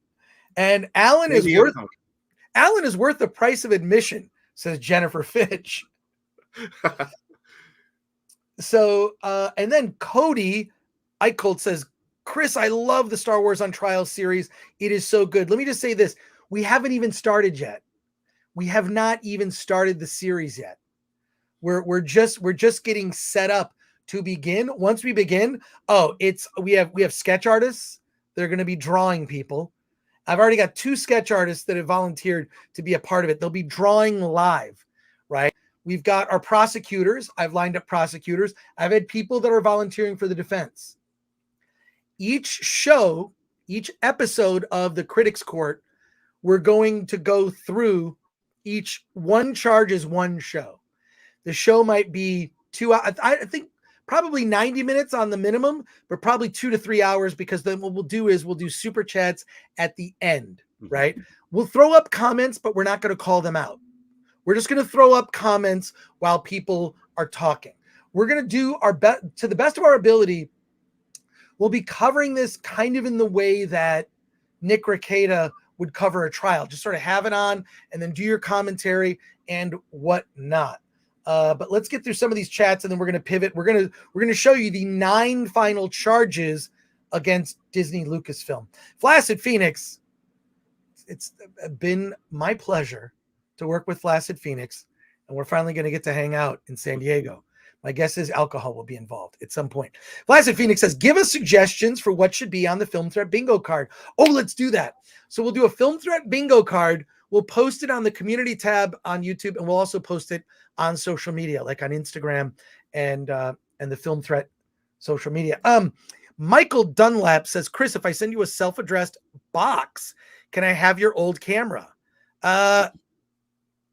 And Alan is worth the price of admission, says Jennifer Fitch. So, and then Cody Eicholt says, Chris, I love the Star Wars on Trial series. It is so good. Let me just say this. We haven't even started yet. We have not even started the series yet. We're just getting set up to begin. Once we begin, we have sketch artists. They're going to be drawing people. I've already got 2 sketch artists that have volunteered to be a part of it. They'll be drawing live, right? We've got our prosecutors. I've lined up prosecutors. I've had people that are volunteering for the defense. Each episode of the Critics Court, we're going to go through one charge is one show. The show might be 2 hours. I think probably 90 minutes on the minimum, but probably 2 to 3 hours, because then what we'll do is we'll do super chats at the end, right? We'll throw up comments, but we're not going to call them out. We're just going to throw up comments while people are talking. We're going to do our best to the best of our ability. We'll be covering this kind of in the way that Nick Rekieta would cover a trial. Just sort of have it on and then do your commentary and whatnot. But let's get through some of these chats, and then we're going to pivot. We're going to show you the 9 final charges against Disney Lucasfilm. Flaccid Phoenix, it's been my pleasure to work with Flaccid Phoenix, and we're finally going to get to hang out in San Diego. My guess is alcohol will be involved at some point. Flaccid Phoenix says, give us suggestions for what should be on the Film Threat bingo card. Oh, let's do that. So we'll do a Film Threat bingo card. We'll post it on the community tab on YouTube, and we'll also post it on social media, like on Instagram and the Film Threat social media. Michael Dunlap says, Chris, if I send you a self-addressed box, can I have your old camera?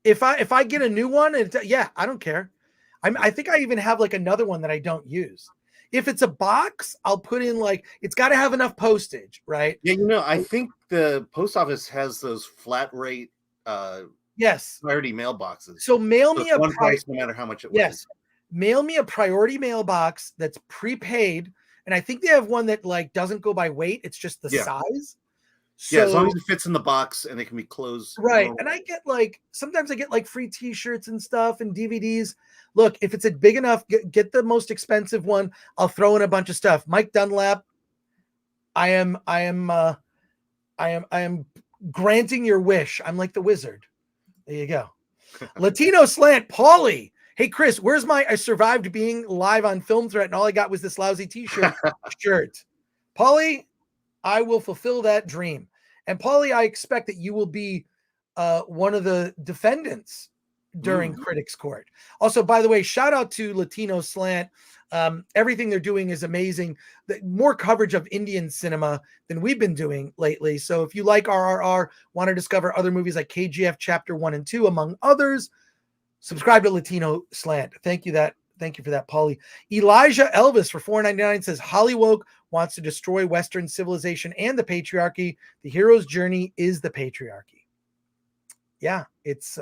If I get a new one, yeah, I don't care. I think I even have like another one that I don't use. If it's a box, I'll put in it's got to have enough postage, right? Yeah, I think the post office has those flat rate yes priority mailboxes. So mail me one price no matter how much it weighs. Yes. Mail me a priority mailbox that's prepaid, and I think they have one that doesn't go by weight. It's just the size. So, yeah, as long as it fits in the box and it can be closed. Right. And I get sometimes I get free t-shirts and stuff and DVDs. Look, if it's a big enough, get the most expensive one. I'll throw in a bunch of stuff. Mike Dunlap, I am granting your wish. I'm like the wizard. There you go. Latino Slant, Paulie. Hey, Chris, where's I survived being live on Film Threat and all I got was this lousy t-shirt shirt. Paulie, I will fulfill that dream. And Paulie, I expect that you will be one of the defendants during Critics Court. Also, by the way, shout out to Latino Slant. Everything they're doing is amazing. More coverage of Indian cinema than we've been doing lately. So if you like RRR, want to discover other movies like KGF Chapter 1 and 2, among others, subscribe to Latino Slant. Thank you for that, Paulie. Elijah Elvis for $4.99 says, Hollywood wants to destroy Western civilization and the patriarchy. The hero's journey is the patriarchy. Yeah, it's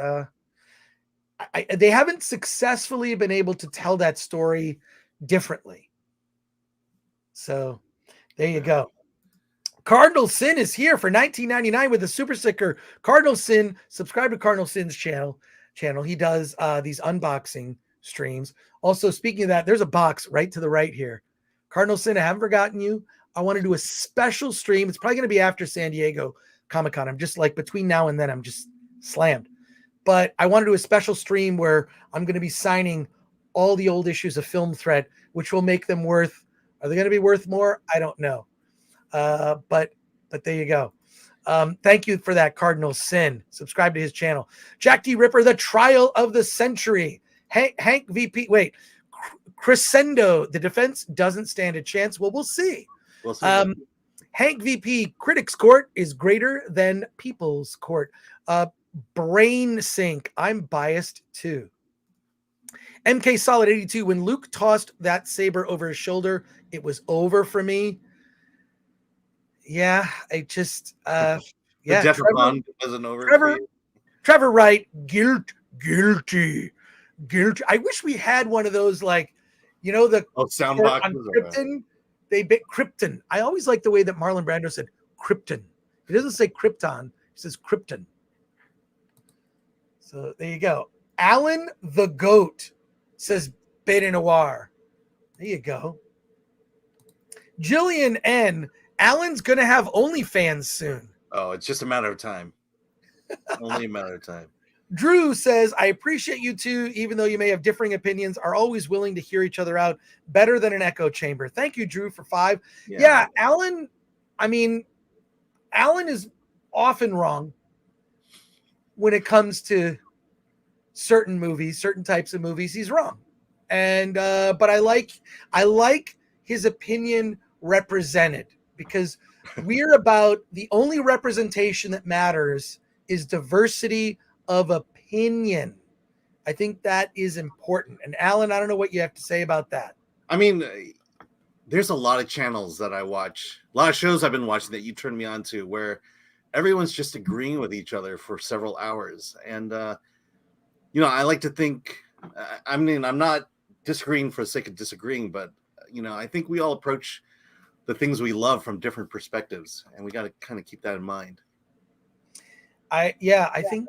they haven't successfully been able to tell that story differently. So there you go. Cardinal Sin is here for $19.99 with a super sticker. Cardinal Sin, subscribe to Cardinal Sin's channel. He does these unboxing streams. Also, speaking of that, there's a box right to the right here. Cardinal Sin, I haven't forgotten you. I want to do a special stream. It's probably going to be after San Diego Comic-Con. I'm just between now and then, I'm just slammed. But I want to do a special stream where I'm going to be signing all the old issues of Film Threat, which will make them worth. Are they going to be worth more? I don't know. But there you go. Thank you for that, Cardinal Sin. Subscribe to his channel. Jack D. Ripper, the trial of the century. Hank VP. Wait, Crescendo. The defense doesn't stand a chance. Well, we'll see. Hank VP, Critics Court is greater than People's Court. Brain Sync, I'm biased too. MK Solid 82, when Luke tossed that saber over his shoulder, it was over for me. Yeah, I just, The yeah. death of Han wasn't over. Trevor Wright, guilty. I wish we had one of those, like, you know, the sound on boxes. Krypton. They bit Krypton. I always like the way that Marlon Brando said Krypton. He doesn't say Krypton. He says Krypton. So there you go. Alan the Goat says Beta Noir. There you go. Jillian N. Alan's gonna have OnlyFans soon. Oh, it's just a matter of time. Only a matter of time. Drew says, I appreciate you two, even though you may have differing opinions, are always willing to hear each other out better than an echo chamber. Thank you, Drew, for 5. Yeah, Alan, I mean, Alan is often wrong when it comes to certain movies, certain types of movies. He's wrong. And but I like his opinion represented, because we're about the only representation that matters is diversity of opinion. I think that is important. And Alan, I don't know what you have to say about that. I mean, there's a lot of channels that I watch, a lot of shows I've been watching that you turned me on to, where everyone's just agreeing with each other for several hours. And, you know, I like to think, I mean, I'm not disagreeing for the sake of disagreeing, but, you know, I think we all approach the things we love from different perspectives, and we got to kind of keep that in mind. I think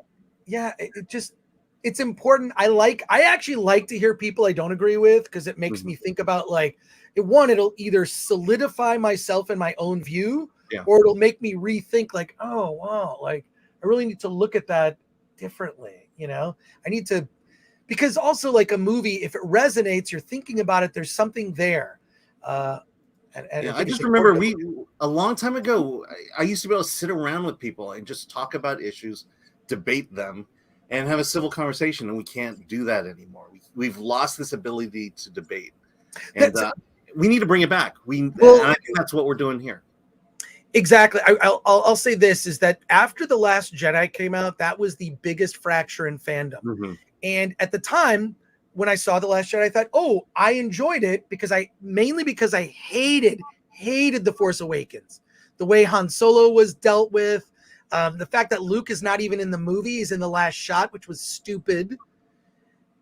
it's important. I actually like to hear people I don't agree with, because it makes me think about, like, it'll either solidify myself in my own view, or it'll make me rethink, like, oh wow, like I really need to look at that differently. You know, I need to, because also, like, a movie, if it resonates, you're thinking about it, there's something there. I just remember a long time ago, I used to be able to sit around with people and just talk about issues, debate them, and have a civil conversation, and we can't do that anymore. We've lost this ability to debate, and we need to bring it back. And I think that's what we're doing here. Exactly. I'll say this, is that after The Last Jedi came out, that was the biggest fracture in fandom. And at the time, when I saw The Last Jedi, I thought, oh, I enjoyed it because I hated The Force Awakens. The way Han Solo was dealt with, the fact that Luke is not even in the movie, he's in the last shot, which was stupid.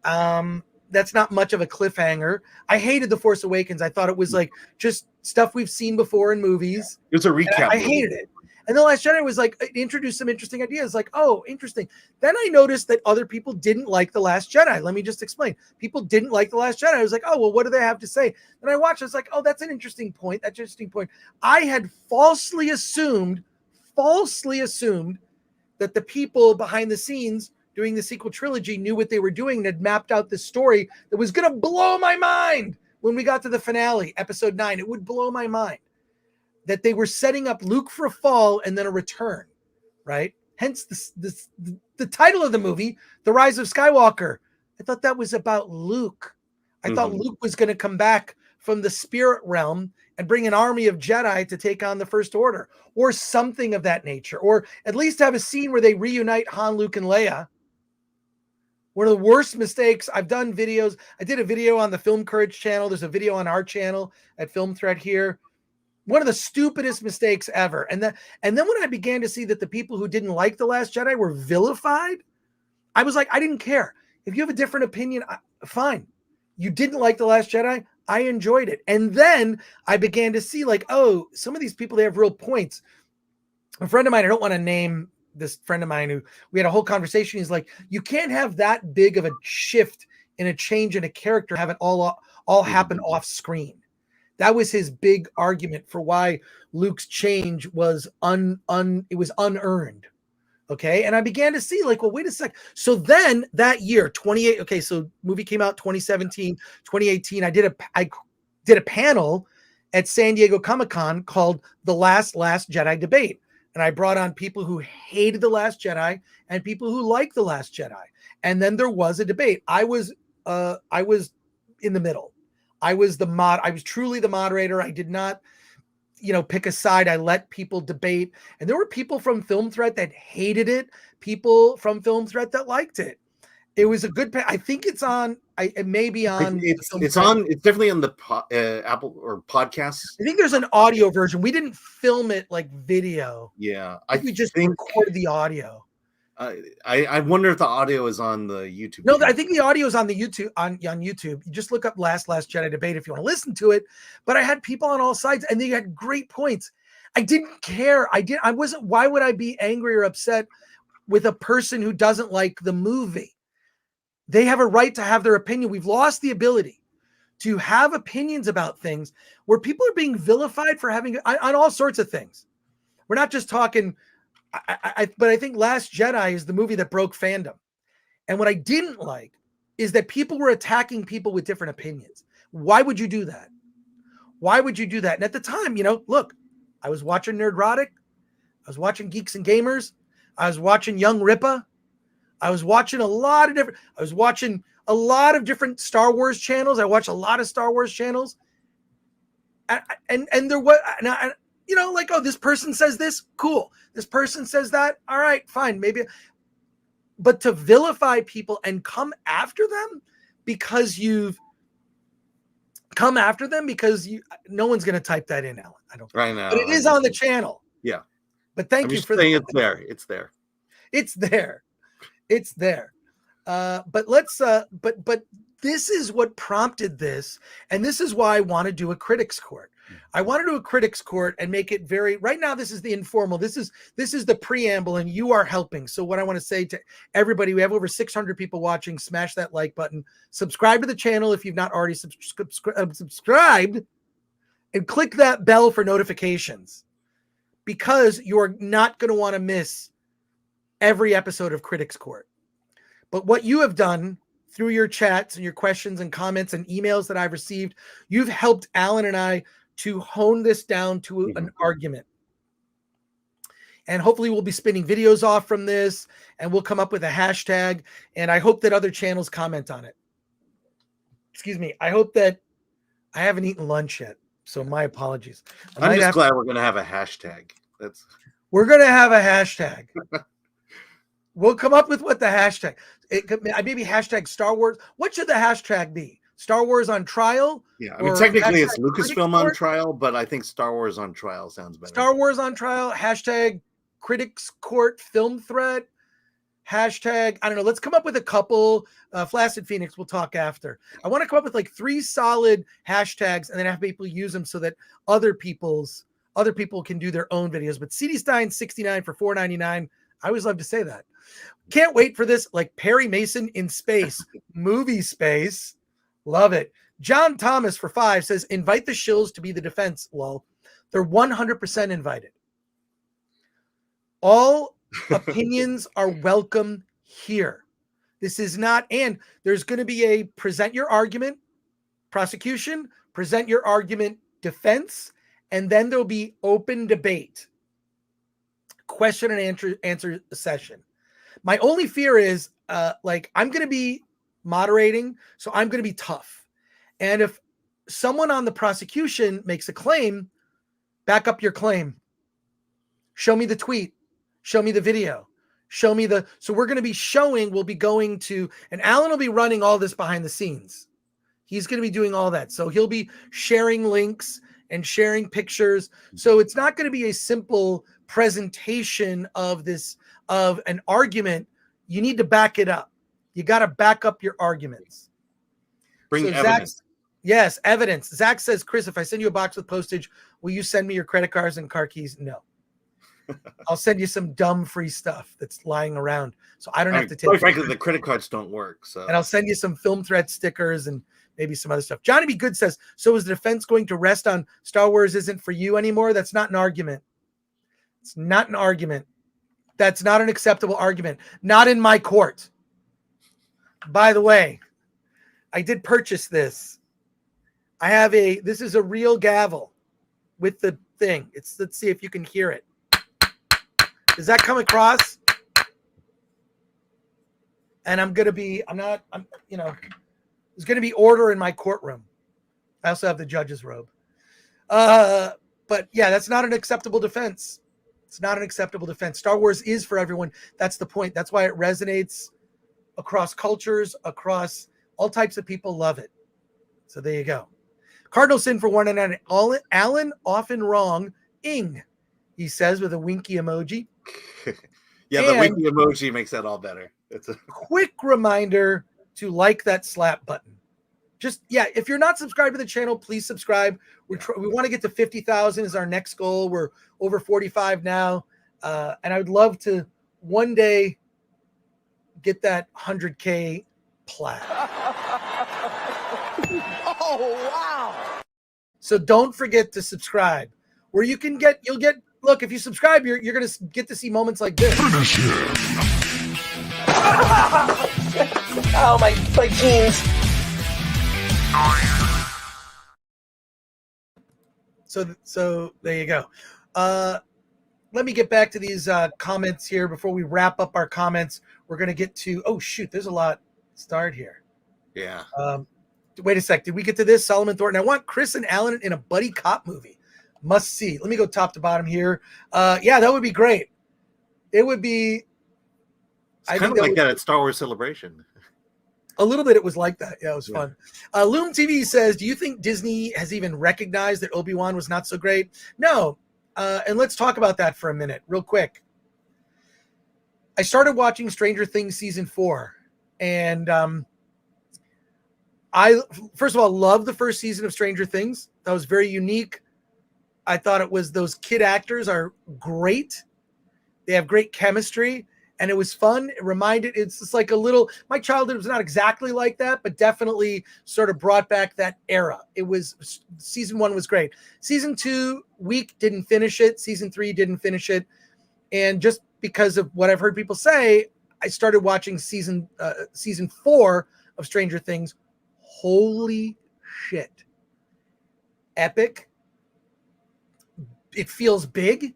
That's not much of a cliffhanger. I hated The Force Awakens. I thought it was like just stuff we've seen before in movies. It was a recap. I hated it. And The Last Jedi was like, it introduced some interesting ideas. Like, oh, interesting. Then I noticed that other people didn't like The Last Jedi. Let me just explain. People didn't like The Last Jedi. I was like, oh, well, what do they have to say? Then I watched. I was like, oh, that's an interesting point. That's an interesting point. I had falsely assumed that the people behind the scenes doing the sequel trilogy knew what they were doing and had mapped out this story that was going to blow my mind when we got to the finale, episode 9. It would blow my mind that they were setting up Luke for a fall and then a return, right? Hence the title of the movie, The Rise of Skywalker. I thought that was about Luke. I thought Luke was going to come back from the spirit realm and bring an army of Jedi to take on the First Order, or something of that nature, or at least have a scene where they reunite Han, Luke, and Leia. One of the worst mistakes. I've done videos. I did a video on the Film Courage channel. There's a video on our channel at Film Thread here. One of the stupidest mistakes ever. And then when I began to see that the people who didn't like The Last Jedi were vilified, I was like, I didn't care. If you have a different opinion, fine. You didn't like The Last Jedi. I enjoyed it. And then I began to see, like, oh, some of these people, they have real points. A friend of mine, I don't want to name this friend of mine, who we had a whole conversation. He's like, you can't have that big of a shift in a change in a character, have it all happen off screen. That was his big argument for why Luke's change was it was unearned. Okay. And I began to see, like, well, wait a sec. So then that year, so movie came out 2017, 2018. I did a panel at San Diego Comic-Con called The Last Jedi Debate. And I brought on people who hated The Last Jedi and people who liked The Last Jedi. And then there was a debate. I was in the middle. I was truly the moderator. I did not pick a side. I let people debate. And there were people from Film Threat that hated it, people from Film Threat that liked it. It was a good. I think it's on. It may be on. It's on. It's definitely on the Apple or podcasts. I think there's an audio version. We didn't film it like video. Yeah, we just recorded the audio. I wonder if the audio is on the YouTube. No, I think the audio is on the YouTube on YouTube. You just look up Last Jedi debate if you want to listen to it. But I had people on all sides, and they had great points. I didn't care. I wasn't. Why would I be angry or upset with a person who doesn't like the movie? They have a right to have their opinion. We've lost the ability to have opinions about things where people are being vilified for having on all sorts of things. We're not just talking. But I think Last Jedi is the movie that broke fandom. And what I didn't like is that people were attacking people with different opinions. Why would you do that? Why would you do that? And at the time, look, I was watching Nerdrotic. I was watching Geeks and Gamers. I was watching Young Ripa. I was watching a lot of different Star Wars channels. I watched a lot of Star Wars channels. And there was, like, oh, this person says this, cool. This person says that, all right, fine, maybe. But to vilify people and come after them because no one's going to type that in, Alan. I don't. Right now, but it is on the channel. Yeah. But thank you for saying it's there. It's there. It's there. It's there. But let's. But this is what prompted this, and this is why I want to do a critics court. I want to do a critics court and make it very. Right now, this is the informal. This is the preamble, and you are helping. So what I want to say to everybody, we have over 600 people watching. Smash that like button. Subscribe to the channel if you've not already subscribed, and click that bell for notifications, because you are not going to want to miss every episode of Critics Court. But what you have done through your chats and your questions and comments and emails that I've received, you've helped Alan and I to hone this down to an argument. And hopefully we'll be spinning videos off from this, and we'll come up with a hashtag, and I hope that other channels comment on it. Excuse me. I hope that I haven't eaten lunch yet, so my apologies. I'm just glad we're going to have a hashtag. We're going to have a hashtag. We'll come up with what the hashtag. It could maybe hashtag Star Wars. What should the hashtag be? Star Wars on trial? Yeah, I mean, technically it's Lucasfilm on trial, but I think Star Wars on trial sounds better. Star Wars on trial, hashtag Critics Court Film Threat, hashtag, I don't know, let's come up with a couple. Flaccid Phoenix, we'll talk after. I want to come up with like 3 solid hashtags and then have people use them so that other people can do their own videos. But CD Stein 69 for $4.99. I always love to say that. Can't wait for this, like Perry Mason in space, movie space. Love it. John Thomas for $5 says, invite the shills to be the defense. Lol. They're 100% invited. All opinions are welcome here. This is not, and there's going to be a present your argument, prosecution, present your argument, defense, and then there'll be open debate, question and answer session. My only fear is I'm going to be moderating, so I'm going to be tough. And if someone on the prosecution makes a claim, back up your claim. Show me the tweet. Show me the video. Show me so we're going to be showing, we'll be going to, and Alan will be running all this behind the scenes. He's going to be doing all that. So he'll be sharing links and sharing pictures. So it's not going to be a simple presentation of an argument. You need to back it up. You got to back up your arguments. Bring evidence. Yes, evidence. Zach says, Chris, if I send you a box with postage, will you send me your credit cards and car keys? No. I'll send you some dumb free stuff that's lying around, so I don't have to take. Quite frankly, the credit cards don't work. So, and I'll send you some Film Threat stickers and maybe some other stuff. Johnny B. Good says, so is the defense going to rest on Star Wars isn't for you anymore? That's not an argument. It's not an argument. That's not an acceptable argument. Not in my court. By the way, I did purchase this. This is a real gavel with the thing. Let's see if you can hear it. Does that come across? And there's going to be order in my courtroom. I also have the judge's robe. But yeah, that's not an acceptable defense. It's not an acceptable defense. Star Wars is for everyone. That's the point. That's why it resonates across cultures, across all types of people love it. So there you go. Cardinal Sin for 199. Alan, often wrong. Ing, he says with a winky emoji. Yeah, the winky emoji makes that all better. It's a quick reminder to like that slap button. Just, yeah, if you're not subscribed to the channel, please subscribe. We want to get to 50,000 is our next goal. We're over 45 now. And I would love to one day get that 100K plaque. Oh, wow. So don't forget to subscribe. Where you'll get, look, if you subscribe, you're going to get to see moments like this. Oh, my jeans. So there you go. Let me get back to these comments here before we wrap up our comments. We're going to get to, oh shoot, there's a lot start here. Yeah. Wait a sec. Did we get to this? Solomon Thornton. I want Chris and Alan in a buddy cop movie. Must see. Let me go top to bottom here. Yeah, that would be great. It would be. It's kind of like that at Star Wars Celebration. A little bit it was like that. Yeah, it was fun. Loom TV says, do you think Disney has even recognized that Obi-Wan was not so great? No. And let's talk about that for a minute, real quick. I started watching Stranger Things season 4. And I, first of all, love the first season of Stranger Things. That was very unique. I thought it was, those kid actors are great. They have great chemistry. And it was fun. It reminded, it's just like a little, my childhood was not exactly like that, but definitely sort of brought back that era. It was, season 1 was great. Season 2, weak, didn't finish it. Season 3 didn't finish it. And just because of what I've heard people say, I started watching season 4 of Stranger Things. Holy shit. Epic. It feels big.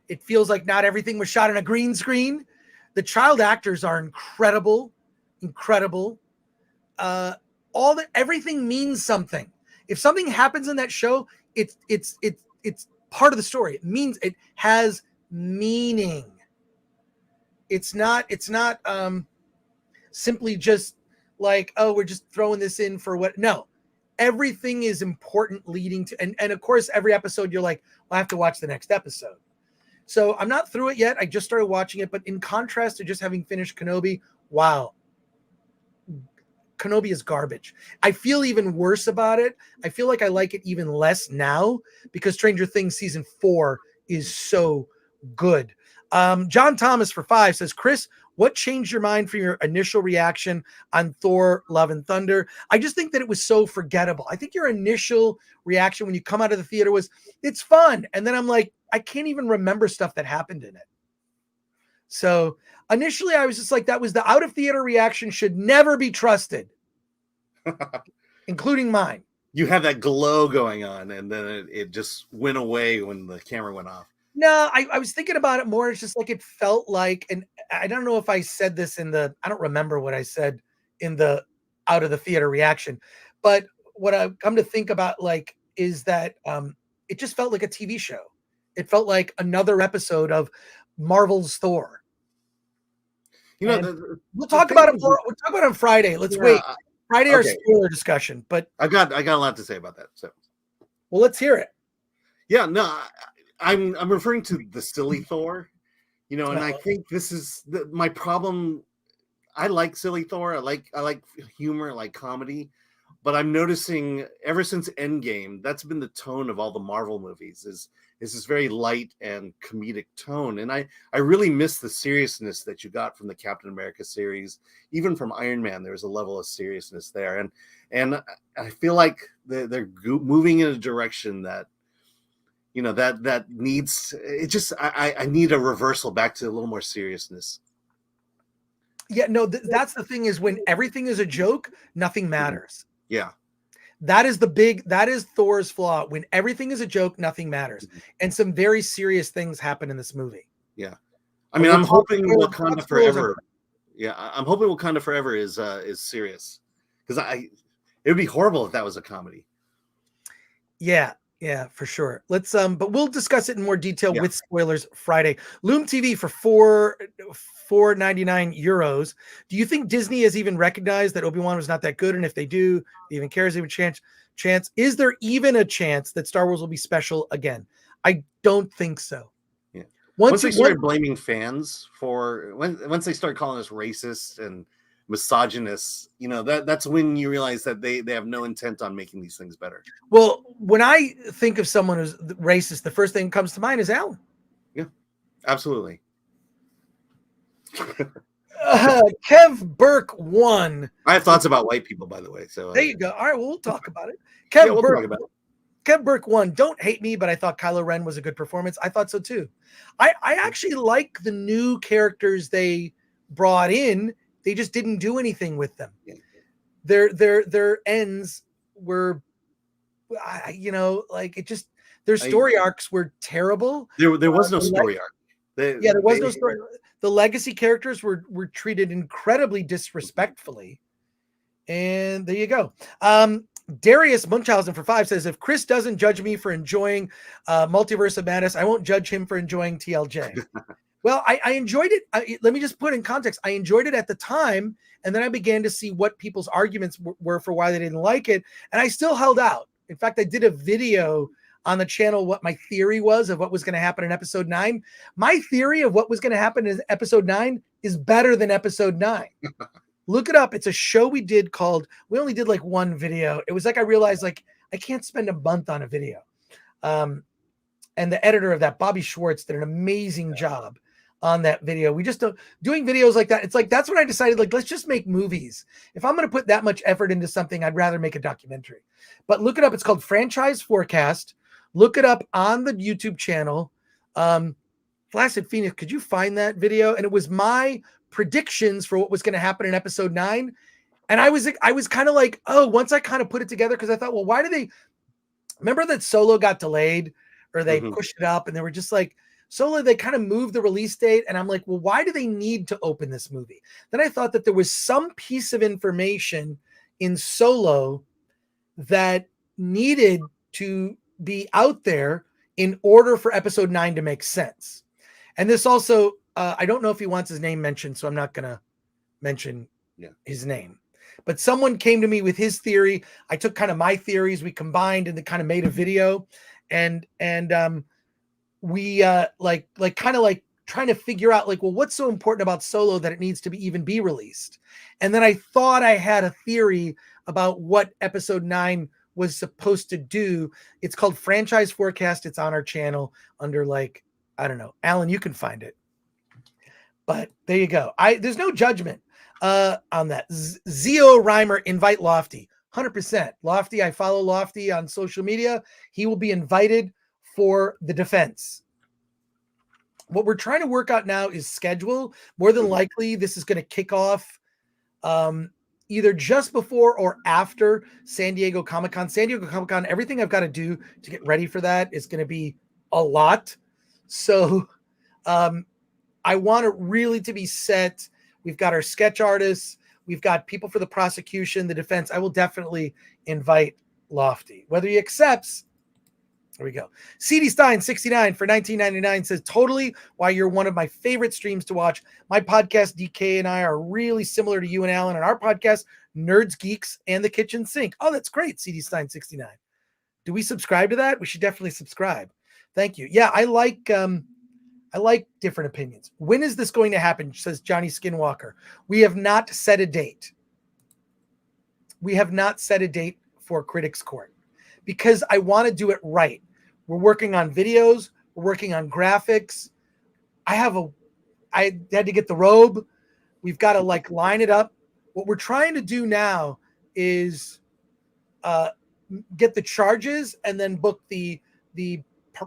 It feels like not everything was shot on a green screen. The child actors are incredible, incredible. Everything means something. If something happens in that show, it's part of the story. It means, it has meaning. It's not simply just like, oh, we're just throwing this in for what? No, everything is important leading to, and of course, every episode you're like, well, I have to watch the next episode. So I'm not through it yet. I just started watching it, but in contrast to just having finished Kenobi, wow. Kenobi is garbage. I feel even worse about it. I feel like I like it even less now because Stranger Things season 4 is so good. John Thomas for 5 says, Chris, what changed your mind for your initial reaction on Thor, Love and Thunder? I just think that it was so forgettable. I think your initial reaction when you come out of the theater was, it's fun. And then I'm like, I can't even remember stuff that happened in it. So initially I was just like, that was the out of theater reaction, should never be trusted, including mine. You had that glow going on and then it just went away when the camera went off. No, I was thinking about it more. It's just like, it felt like, and I don't know if I said this I don't remember what I said in the out of the theater reaction, but what I've come to think about like, is that it just felt like a TV show. It felt like another episode of Marvel's Thor. You know, we'll talk about it. We'll talk about it on Friday. Let's wait. Friday, our spoiler discussion. But I got a lot to say about that. So, well, let's hear it. Yeah, no, I'm referring to the silly Thor. You know, and I think this is my problem. I like silly Thor. I like humor. I like comedy. But I'm noticing ever since Endgame, that's been the tone of all the Marvel movies. Is this very light and comedic tone. And I really miss the seriousness that you got from the Captain America series. Even from Iron Man, there was a level of seriousness there. And I feel like they're moving in a direction that, you know, that needs, it just, I need a reversal back to a little more seriousness. Yeah, no, that's the thing, is when everything is a joke, nothing matters. Yeah. That is Thor's flaw. When everything is a joke, nothing matters. And some very serious things happen in this movie. Yeah. I mean, I'm hoping Wakanda Forever. Yeah, I'm hoping Wakanda Forever is serious. Because it would be horrible if that was a comedy. Yeah. Yeah, for sure. Let's but we'll discuss it in more detail Yeah. with spoilers Friday. Loom TV for 4.99 euros. Do you think Disney has even recognized that Obi-Wan was not that good? And if they do, they even cares even chance? Is there even a chance that Star Wars will be special again? I don't think so. Yeah. Once they started blaming fans for once they start calling us racist and misogynists, you know, that's when you realize that they have no intent on making these things better. Well, when I think of someone who's racist, the first thing that comes to mind is Alan. Yeah, absolutely. Kev Burke won. I have thoughts about white people, by the way. So there you go. All right, well, we'll talk about it. We'll talk about it. Kev Burke won. Don't hate me, but I thought Kylo Ren was a good performance. I thought so too. I actually like the new characters they brought in. They just didn't do anything with them. Their ends were, you know, like it just their story arcs were terrible. There was no story arc. There was no story. The legacy characters were treated incredibly disrespectfully. And there you go. Darius Munchausen for 5 says, if Chris doesn't judge me for enjoying Multiverse of Madness, I won't judge him for enjoying TLJ. Well, I enjoyed it. Let me just put in context. I enjoyed it at the time, and then I began to see what people's arguments were for why they didn't like it, and I still held out. In fact, I did a video on the channel what my theory was of what was going to happen in episode 9. My theory of what was going to happen in episode 9 is better than episode 9. Look it up. It's a show we did called, we only did like one video. It was like I realized like I can't spend a month on a video. And the editor of that, Bobby Schwartz, did an amazing job on that video. We just don't doing videos like that. It's like, that's when I decided, like, let's just make movies. If I'm going to put that much effort into something, I'd rather make a documentary. But look it up. It's called Franchise Forecast. Look it up on the YouTube channel. Flaccid Phoenix, could you find that video? And it was my predictions for what was going to happen in episode 9. And I was kind of like, oh, once I kind of put it together, because I thought, well, why do they remember that Solo got delayed or they pushed it up, and they were just like, Solo, they kind of moved the release date. And I'm like, well, why do they need to open this movie? Then I thought that there was some piece of information in Solo that needed to be out there in order for episode 9 to make sense. And this also, I don't know if he wants his name mentioned, so I'm not going to mention his name. But someone came to me with his theory. I took kind of my theories, we combined, and they kind of made a video. And we like kind of like trying to figure out like, well, what's so important about Solo that it needs to even be released? And then I thought I had a theory about what episode 9 was supposed to do. It's called Franchise Forecast. It's on our channel under like, I don't know, Alan, you can find it. But there you go. There's no judgment on that. Zio Reimer, invite Lofty. 100%. Lofty, I follow Lofty on social media. He will be invited for the defense. What we're trying to work out now is schedule. More than likely, this is going to kick off either just before or after San Diego Comic-Con. San Diego Comic-Con, everything I've got to do to get ready for that is going to be a lot. So I want it really to be set. We've got our sketch artists. We've got people for the prosecution, the defense. I will definitely invite Lofty. Whether he accepts, there we go. CD Stein 69 for $19.99 says, totally why you're one of my favorite streams to watch. My podcast, DK and I, are really similar to you and Alan, and our podcast, Nerds, Geeks, and the Kitchen Sink. Oh, that's great, CD Stein 69. Do we subscribe to that? We should definitely subscribe. Thank you. Yeah, I like different opinions. When is this going to happen? Says Johnny Skinwalker. We have not set a date. We have not set a date for Critics Court because I want to do it right. We're working on videos. We're working on graphics. I had to get the robe. We've got to like line it up. What we're trying to do now is get the charges and then book the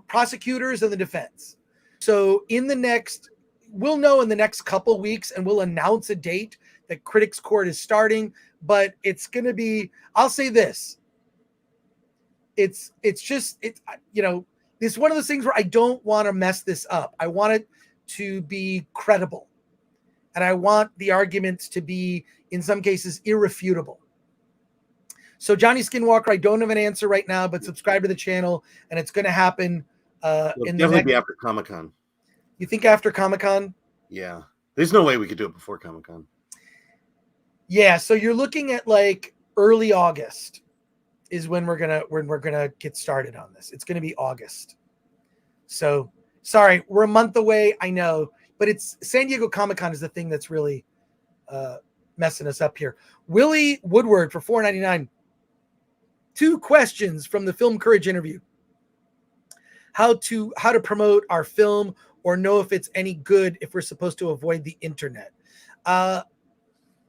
prosecutors and the defense. So we'll know in the next couple weeks, and we'll announce a date that Critics Court is starting, but it's going to be, I'll say this. It's one of those things where I don't want to mess this up. I want it to be credible, and I want the arguments to be, in some cases, irrefutable. So Johnny Skinwalker, I don't have an answer right now, but subscribe to the channel, and it's going to happen. It'll definitely be after Comic-Con. You think after Comic-Con? Yeah, there's no way we could do it before Comic-Con. Yeah, so you're looking at like early August is when we're gonna get started on this. It's gonna be August. So sorry, we're a month away. I know, but it's San Diego Comic-Con is the thing that's really messing us up here. Willie Woodward for $4.99. 2 questions from the Film Courage interview. How to promote our film or know if it's any good if we're supposed to avoid the internet.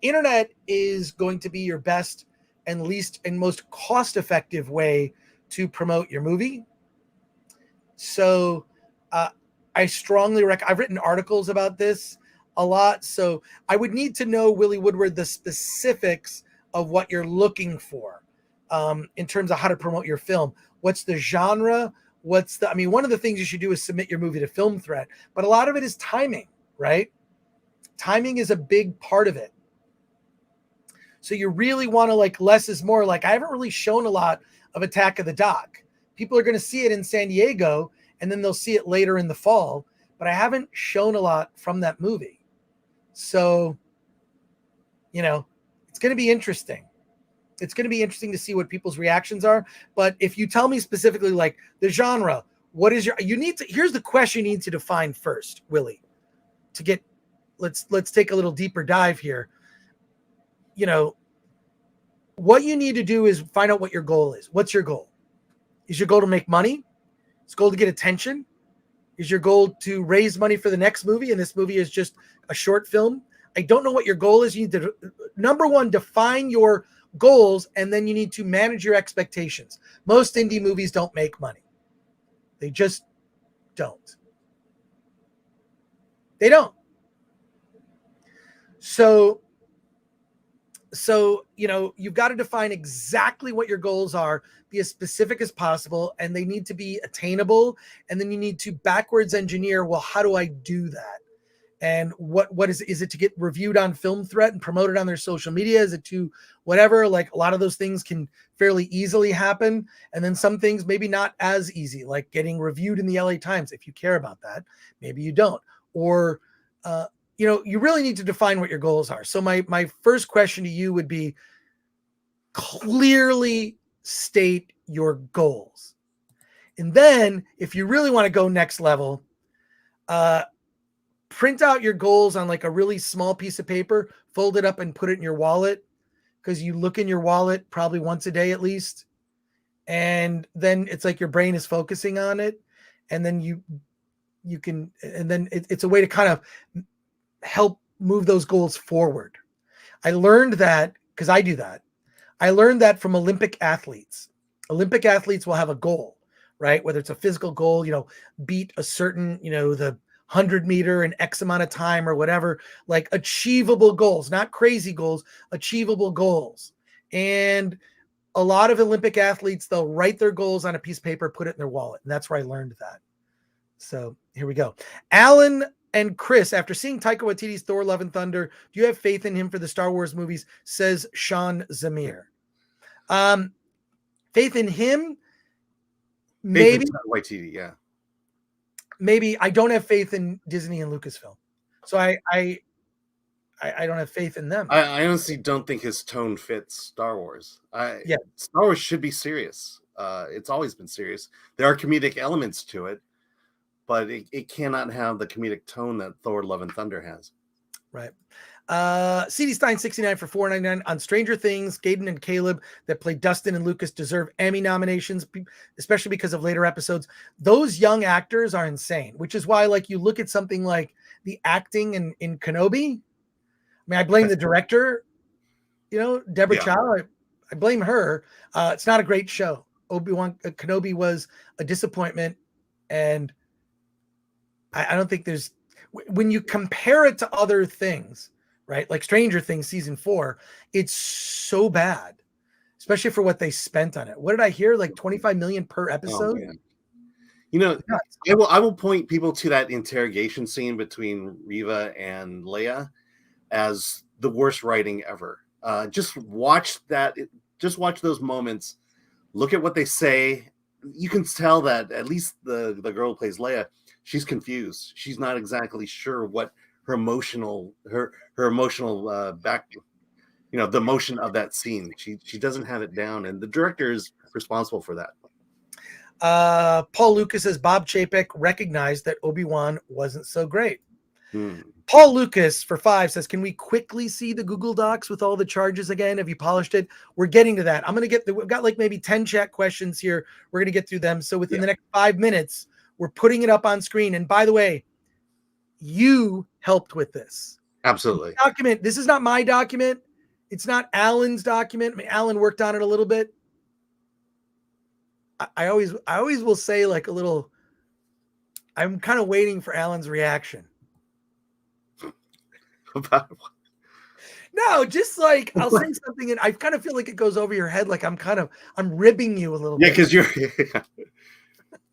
Internet is going to be your best and least and most cost-effective way to promote your movie. So I strongly recommend. I've written articles about this a lot, so I would need to know, Willie Woodward, the specifics of what you're looking for in terms of how to promote your film. What's the genre? One of the things you should do is submit your movie to Film Threat, but a lot of it is timing, right? Timing is a big part of it. So you really want to, like, less is more. Like, I haven't really shown a lot of Attack of the Dock. People are going to see it in San Diego, and then they'll see it later in the fall, but I haven't shown a lot from that movie. So, it's going to be interesting. It's going to be interesting to see what people's reactions are. But if you tell me specifically, like, the genre, what is here's the question you need to define first, Willie, let's take a little deeper dive here. What you need to do is find out what your goal is. What's your goal? Is your goal to make money? Is your goal to get attention? Is your goal to raise money for the next movie? And this movie is just a short film. I don't know what your goal is. You need to, number one, define your goals, and then you need to manage your expectations. Most indie movies don't make money. They just don't. They don't. So you've got to define exactly what your goals are, be as specific as possible, and they need to be attainable. And then you need to backwards engineer, well, how do I do that? And what is it to get reviewed on Film Threat and promoted on their social media? Is it to whatever? Like, a lot of those things can fairly easily happen. And then some things maybe not as easy, like getting reviewed in the LA Times. If you care about that, maybe you don't. Or, you really need to define what your goals are. So my first question to you would be, clearly state your goals. And then if you really want to go next level, print out your goals on like a really small piece of paper, fold it up and put it in your wallet, because you look in your wallet probably once a day at least. And then it's like your brain is focusing on it. And then you can, and then it's a way to kind of help move those goals forward. I learned that because I do that. I learned that from Olympic athletes. Olympic athletes will have a goal, right? Whether it's a physical goal, beat a certain, the 100-meter in X amount of time or whatever, like achievable goals, not crazy goals, achievable goals. And a lot of Olympic athletes, they'll write their goals on a piece of paper, put it in their wallet. And that's where I learned that. So here we go. Alan and Chris, after seeing Taika Waititi's Thor: Love and Thunder, do you have faith in him for the Star Wars movies? Says Sean Zamir. Faith in him? Maybe. Waititi, yeah. Maybe. I don't have faith in Disney and Lucasfilm. So I don't have faith in them. I honestly don't think his tone fits Star Wars. Star Wars should be serious. It's always been serious. There are comedic elements to it, but it cannot have the comedic tone that Thor: Love and Thunder has. Right. CD Stein 69 for $4.99 on Stranger Things. Gaten and Caleb that play Dustin and Lucas deserve Emmy nominations, especially because of later episodes. Those young actors are insane, which is why, like, you look at something like the acting in Kenobi. I blame the director, Deborah Chow. I blame her. It's not a great show. Obi-Wan Kenobi was a disappointment, and I don't think there's, when you compare it to other things, right? Like Stranger Things season 4, it's so bad, especially for what they spent on it. What did I hear? Like $25 million per episode. I will point people to that interrogation scene between Reva and Leia as the worst writing ever. Just watch that just watch those moments. Look at what they say. You can tell that at least the girl who plays Leia, she's confused. She's not exactly sure what her emotional back, the emotion of that scene. She doesn't have it down, and the director is responsible for that. Paul Lucas says Bob Chapek recognized that Obi-Wan wasn't so great. Hmm. Paul Lucas for 5 says, can we quickly see the Google Docs with all the charges again? Have you polished it? We're getting to that. We've got like maybe 10 chat questions here. We're going to get through them. So within the next 5 minutes, we're putting it up on screen. And by the way, you helped with this. Absolutely. This is not my document. It's not Alan's document. I mean, Alan worked on it a little bit. I always will say like a little, I'm kind of waiting for Alan's reaction. About what? No, just like I'll say something and I kind of feel like it goes over your head. Like I'm ribbing you a little bit. Yeah,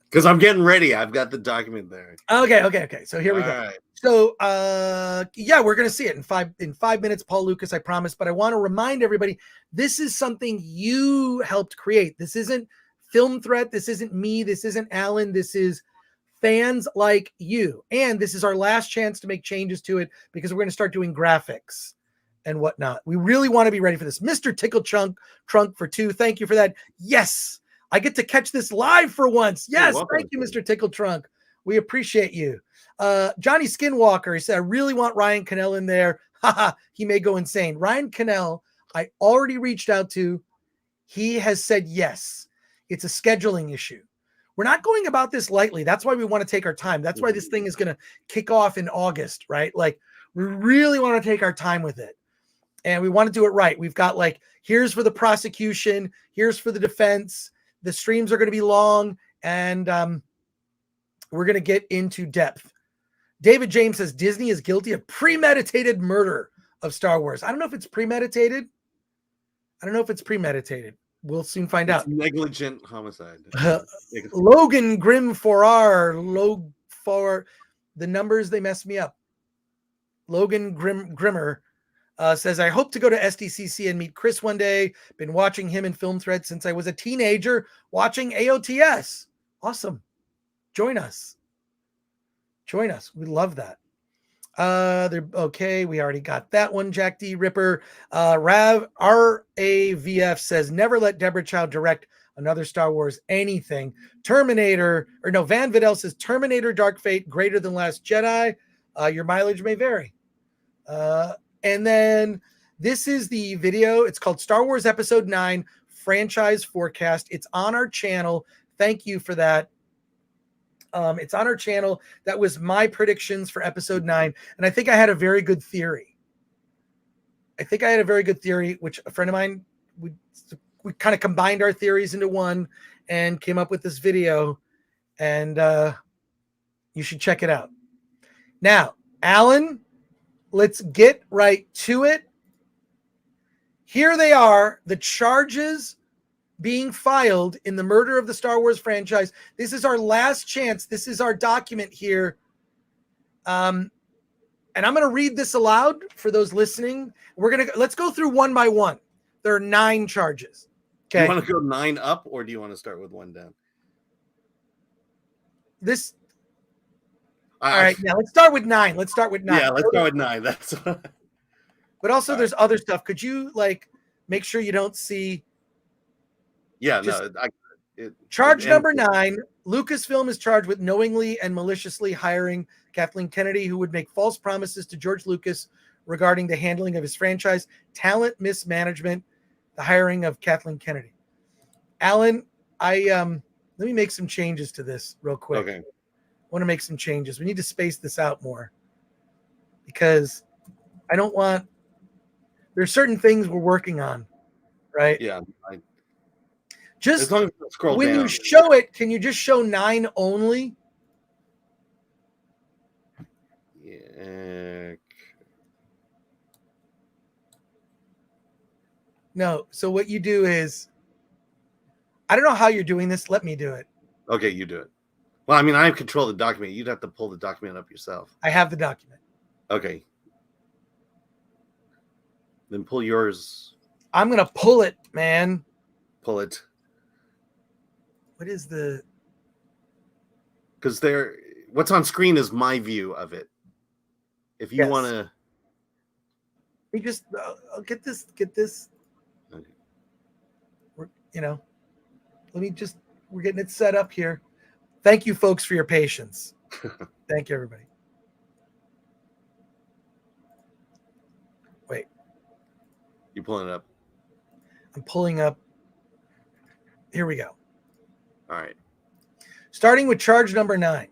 because I'm getting ready. I've got the document there. Okay. So here we go. Right. So we're gonna see it in 5 minutes, Paul Lucas, I promise. But I want to remind everybody, this is something you helped create. This isn't Film Threat, this isn't me, this isn't Alan, this is fans like you. And this is our last chance to make changes to it because we're going to start doing graphics and whatnot. We really want to be ready for this. Mr. Tickle Trunk for 2. Thank you for that. Yes, I get to catch this live for once. Yes, thank you, Mr. Tickle Trunk. We appreciate you. Johnny Skinwalker, he said, I really want Ryan Cannell in there. Haha, he may go insane. Ryan Cannell, I already reached out to. He has said yes. It's a scheduling issue. We're not going about this lightly. That's why we want to take our time. That's why this thing is going to kick off in August, right? Like we really want to take our time with it. And we want to do it right. We've got like, here's for the prosecution. Here's for the defense. The streams are going to be long. And we're going to get into depth. David James says Disney is guilty of premeditated murder of Star Wars. I don't know if it's premeditated. We'll soon find out. Negligent homicide. Logan Grim for the numbers, they messed me up. Logan Grimmer says, I hope to go to SDCC and meet Chris one day. Been watching him in Film Thread since I was a teenager watching AOTS. Awesome. Join us. We love that. They're okay. We already got that one. Jack D. Ripper. RAVF says, never let Deborah Chow direct another Star Wars anything. Van Vidal says, Terminator Dark Fate greater than Last Jedi. Your mileage may vary. And then this is the video. It's called Star Wars Episode 9 Franchise Forecast. It's on our channel. Thank you for that. It's on our channel. That was my predictions for Episode 9. And I think I had a very good theory. Which a friend of mine, we kind of combined our theories into one and came up with this video. And you should check it out. Now, Alan, let's get right to it. Here they are, the charges being filed in the murder of the Star Wars franchise. This is our last chance. This is our document here. And I'm going to read this aloud for those listening. Let's go through one by one. There are 9 charges. Okay. You want to go 9 up or do you want to start with 1 down? All right. Yeah, let's start with 9. Yeah, let's start with 9. That's but also there's other stuff. Could you make sure you don't see? Yeah, Charge number 9, Lucasfilm is charged with knowingly and maliciously hiring Kathleen Kennedy, who would make false promises to George Lucas regarding the handling of his franchise, talent mismanagement, the hiring of Kathleen Kennedy. Alan, let me make some changes to this real quick. Okay. I want to make some changes. We need to space this out more because there's certain things we're working on, right? Yeah. Just as long as you scroll when down. you show it, can you just show 9 only? Yeah. No. So what you do is, I don't know how you're doing this. Let me do it. Okay, you do it. Well, I mean, I control the document. You'd have to pull the document up yourself. I have the document. Okay. Then pull yours. I'm gonna pull it, man. Pull it. What is the? Because what's on screen is my view of it. If you want to, we just I'll get this. Okay. We're getting it set up here. Thank you, folks, for your patience. Thank you, everybody. Wait, you pulling it up? I'm pulling up. Here we go. All right. Starting with charge number 9.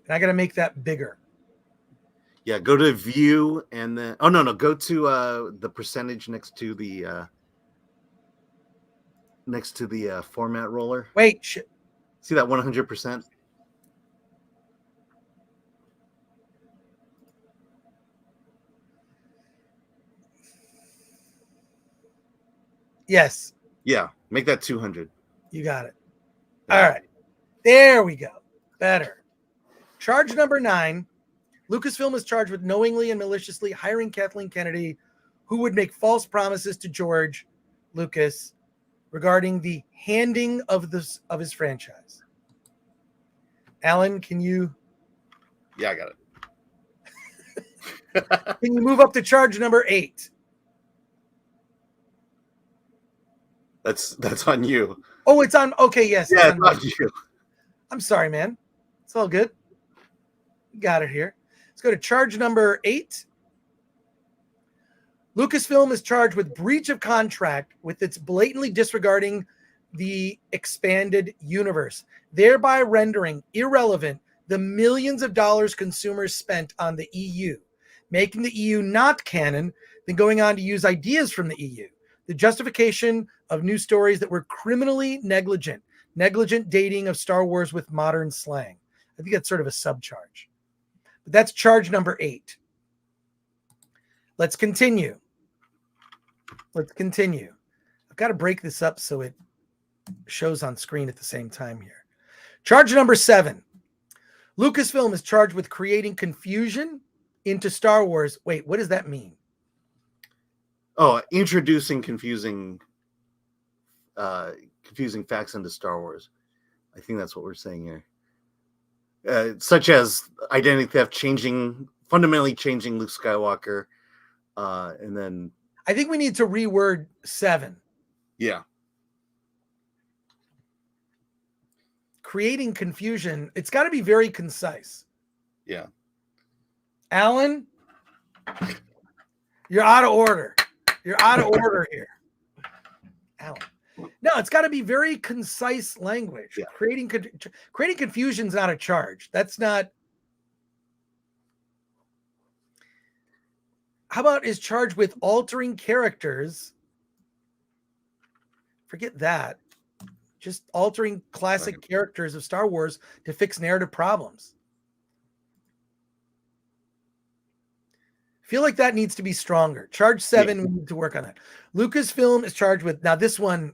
And I got to make that bigger. Yeah, go to view and then go to the percentage next to the format roller. Wait, shit. See that 100%? Yes. Yeah, make that 200. You got it. All right. There we go. Better. Charge number 9. Lucasfilm is charged with knowingly and maliciously hiring Kathleen Kennedy, who would make false promises to George Lucas regarding the handing of his franchise. Alan, can you? Yeah, I got it. Can you move up to charge number 8? That's on you. Oh, it's on. Okay, yes. Yeah, it's it's on you. I'm sorry, man. It's all good. Got it here. Let's go to charge number 8. Lucasfilm is charged with breach of contract with its blatantly disregarding the expanded universe, thereby rendering irrelevant the millions of dollars consumers spent on the EU, making the EU not canon, then going on to use ideas from the EU. The justification of new stories that were criminally negligent dating of Star Wars with modern slang. I think that's sort of a subcharge. But that's charge number 8. Let's continue. I've got to break this up so it shows on screen at the same time here. Charge number 7. Lucasfilm is charged with creating confusion into Star Wars. Wait, what does that mean? Oh, introducing confusing facts into Star Wars. I think that's what we're saying here. Such as identity theft, fundamentally changing Luke Skywalker, and then I think we need to reword 7. Yeah. Creating confusion. It's got to be very concise. Yeah. Alan, you're out of order. You're out of order here. Alan. No, it's got to be very concise language. Yeah. Creating confusion is not a charge. That's not. How about is charged with altering characters? Forget that. Just altering classic characters of Star Wars to fix narrative problems. Feel like that needs to be stronger. Charge 7, we need to work on that. Lucasfilm is charged with, now this one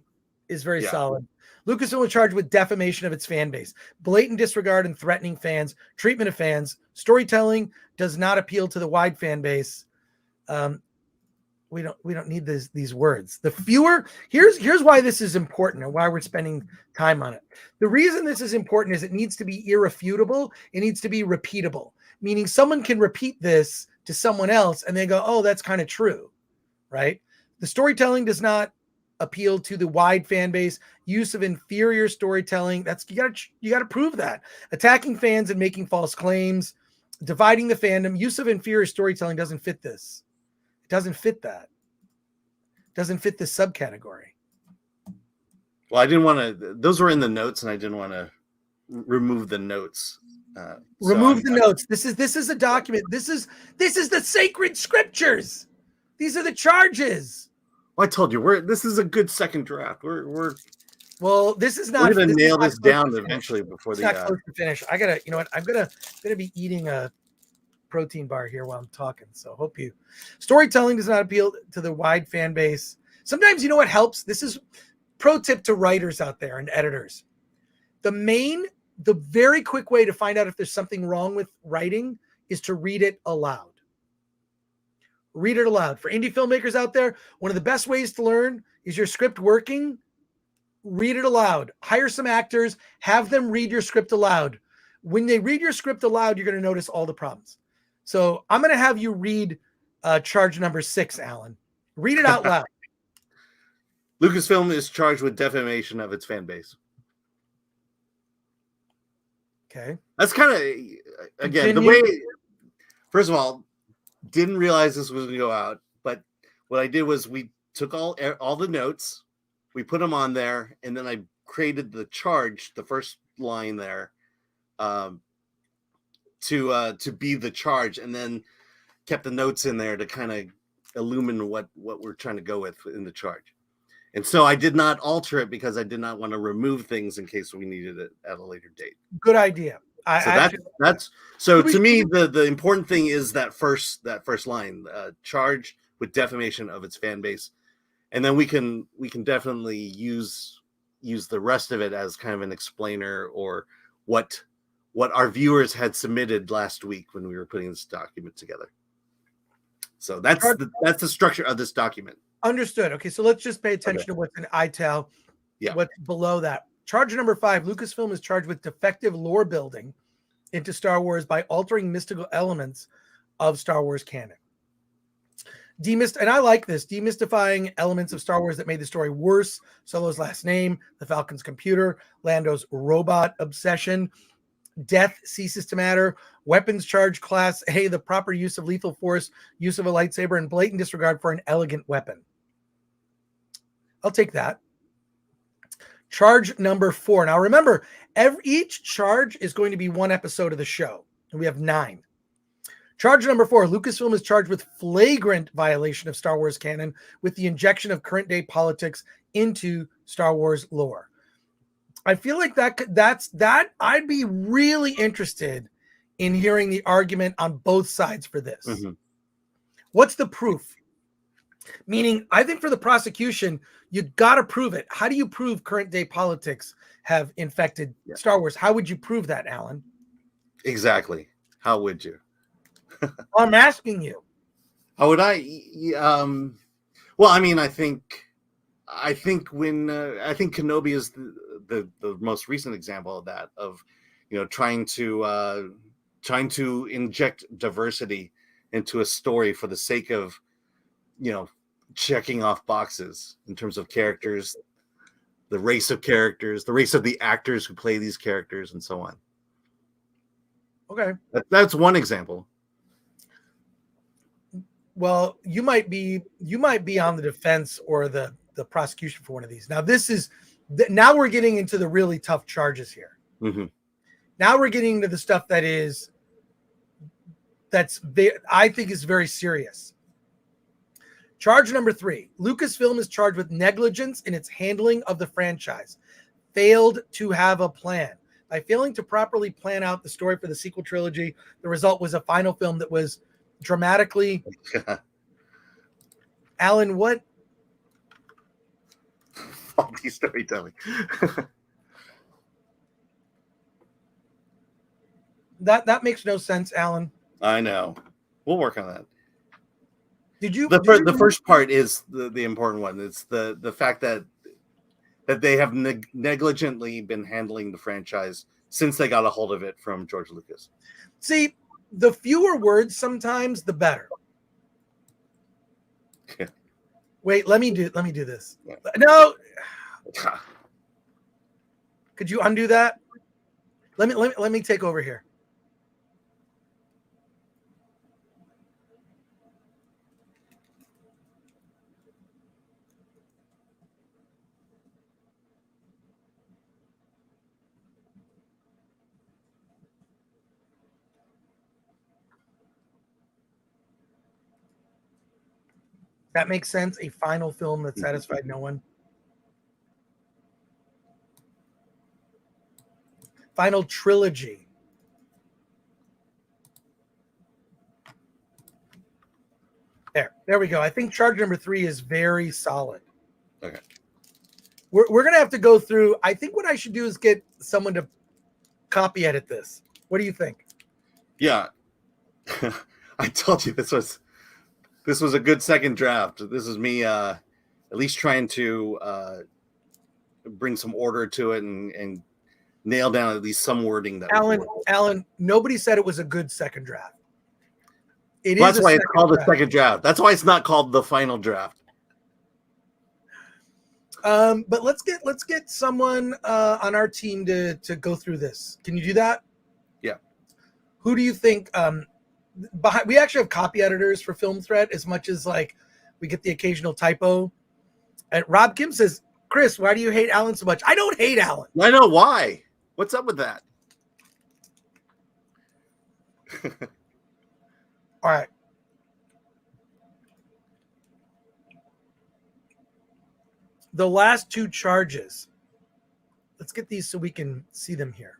is very solid. Lucasfilm is charged with defamation of its fan base, blatant disregard and threatening fans, treatment of fans, storytelling does not appeal to the wide fan base. We don't need these words. The fewer, here's why this is important and why we're spending time on it. The reason this is important is it needs to be irrefutable. It needs to be repeatable, meaning someone can repeat this to someone else and they go, oh, that's kind of true, right? The storytelling does not appeal to the wide fan base. Use of inferior storytelling, you got to prove that. Attacking fans and making false claims, dividing the fandom. Use of inferior storytelling doesn't fit this. It doesn't fit that. It doesn't fit this subcategory. Well, I didn't want to. Those were in the notes, and I didn't want to remove the notes. Remove the notes. This is a document. This is the sacred scriptures. These are the charges. Well, I told you, this is a good second draft. Well, this is not. We're gonna nail this down eventually before it's not close to finish. I gotta. You know what? I'm gonna be eating a protein bar here while I'm talking. So hope you. Storytelling does not appeal to the wide fan base. Sometimes you know what helps. This is pro tip to writers out there and editors. The very quick way to find out if there's something wrong with writing is to read it aloud. read it aloud. For indie filmmakers out there, one of the best ways to learn is your script working. Read it aloud. Hire some actors, have them read your script aloud. When they read your script aloud, you're going to notice all the problems. So I'm going to have you read charge number 6, Alan. Read it out loud. Lucasfilm is charged with defamation of its fan base. Okay. That's kind of, again, the way, first of all, didn't realize this was going to go out, but what I did was we took all the notes, we put them on there, and then I created the charge, the first line there, to be the charge, and then kept the notes in there to kind of illumine what we're trying to go with in the charge. And so I did not alter it because I did not want to remove things in case we needed it at a later date. Good idea. So to me, the important thing is that first line, charge with defamation of its fan base, and then we can definitely use the rest of it as kind of an explainer or what our viewers had submitted last week when we were putting this document together. So that's the structure of this document. Understood. Okay, so let's just pay attention to what's in ITAL. Yeah. What's below that. Charge number 5, Lucasfilm is charged with defective lore building into Star Wars by altering mystical elements of Star Wars canon. And I like this, demystifying elements of Star Wars that made the story worse. Solo's last name, the Falcon's computer, Lando's robot obsession, death ceases to matter, weapons charge class A, the proper use of lethal force, use of a lightsaber, and blatant disregard for an elegant weapon. I'll take that. Charge number 4. Now remember, each charge is going to be 1 episode of the show, and we have 9. Charge number 4, Lucasfilm is charged with flagrant violation of Star Wars canon with the injection of current day politics into Star Wars lore. I feel like that's I'd be really interested in hearing the argument on both sides for this. Mm-hmm. What's the proof? Meaning, I think for the prosecution, you got to prove it. How do you prove current day politics have infected Star Wars? How would you prove that, Alan? Exactly. How would you? I'm asking you. How would I? Well, I mean, I think Kenobi is the most recent example of that, of trying to inject diversity into a story for the sake of checking off boxes in terms of characters, the race of characters, the race of the actors who play these characters, and so on. Okay, that's one example. Well, you might be on the defense or the prosecution for one of these. Now now we're getting into the really tough charges here. Mm-hmm. Now we're getting into the stuff I think is very serious. Charge number 3, Lucasfilm is charged with negligence in its handling of the franchise. Failed to have a plan. By failing to properly plan out the story for the sequel trilogy, the result was a final film that was dramatically... Alan, what? Faulty storytelling. That makes no sense, Alan. I know. We'll work on that. The first part is the important one. It's the fact that they have negligently been handling the franchise since they got a hold of it from George Lucas. See, the fewer words sometimes, the better. Yeah. Wait, let me do this. Yeah. No. Could you undo that? Let me take over here. That makes sense. A final film that satisfied no one. Final trilogy. There we go. I think charge number 3 is very solid. Okay. We're gonna have to go through. I think what I should do is get someone to copy edit this. What do you think? Yeah. I told you this was This was a good second draft. This is me at least trying to bring some order to it and nail down at least some wording. That Alan, nobody said it was a good second draft. That's why it's called a second draft. That's why it's not called the final draft. But let's get someone on our team to go through this. Can you do that? Yeah. Who do you think? We actually have copy editors for Film Thread, as much as like we get the occasional typo. And Rob Kim says, "Chris, why do you hate Alan so much?" I don't hate Alan. I know why. What's up with that? All right. The last two charges. Let's get these so we can see them here.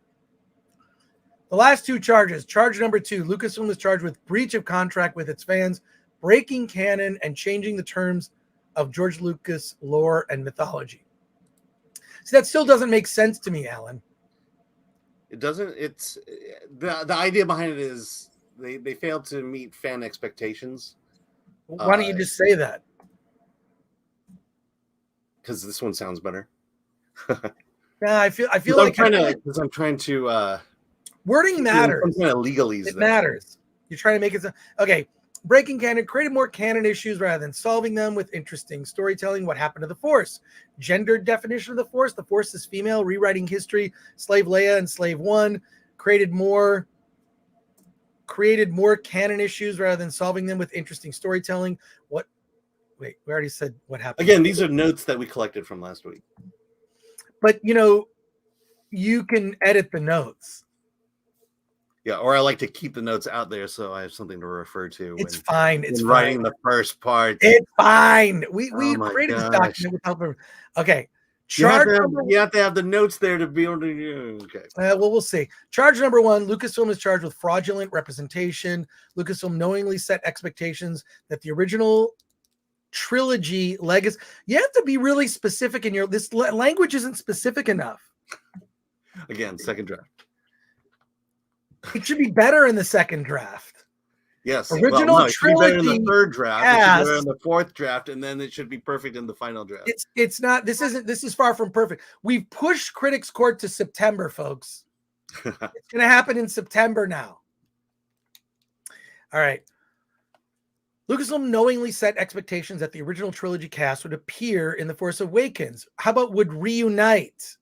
The last two charges. Charge number 2. Lucasfilm is charged with breach of contract with its fans, breaking canon, and changing the terms of George Lucas lore and mythology. See, that still doesn't make sense to me, Alan. It doesn't. It's the idea behind it is they failed to meet fan expectations. Why don't you just say that? Because this one sounds better. Yeah, I feel like I'm trying to wording matters. Some kind of legalese. It matters. You're trying to make it okay. Breaking canon created more canon issues rather than solving them with interesting storytelling. What happened to the Force? Gendered definition of the Force. The Force is female. Rewriting history. Slave Leia and Slave One created more canon issues rather than solving them with interesting storytelling. What? Wait, we already said what happened. Again, these are notes that we collected from last week. But you can edit the notes. Yeah, or I like to keep the notes out there so I have something to refer to. It's fine. It's fine. Writing the first part. It's fine. We created this document with help. Okay. You have to have the notes there to be able to. Okay. Well, we'll see. Charge number 1: Lucasfilm is charged with fraudulent representation. Lucasfilm knowingly set expectations that the original trilogy legacy. You have to be really specific in your. This language isn't specific enough. Again, second draft. It should be better in the second draft. Yes. Original it should be better in the third draft. Yes. It should be better in the fourth draft, and then it should be perfect in the final draft. It's not. This is far from perfect. We've pushed Critics' Court to September, folks. It's going to happen in September now. All right. Lucasfilm knowingly set expectations that the original trilogy cast would appear in The Force Awakens. How about would reunite?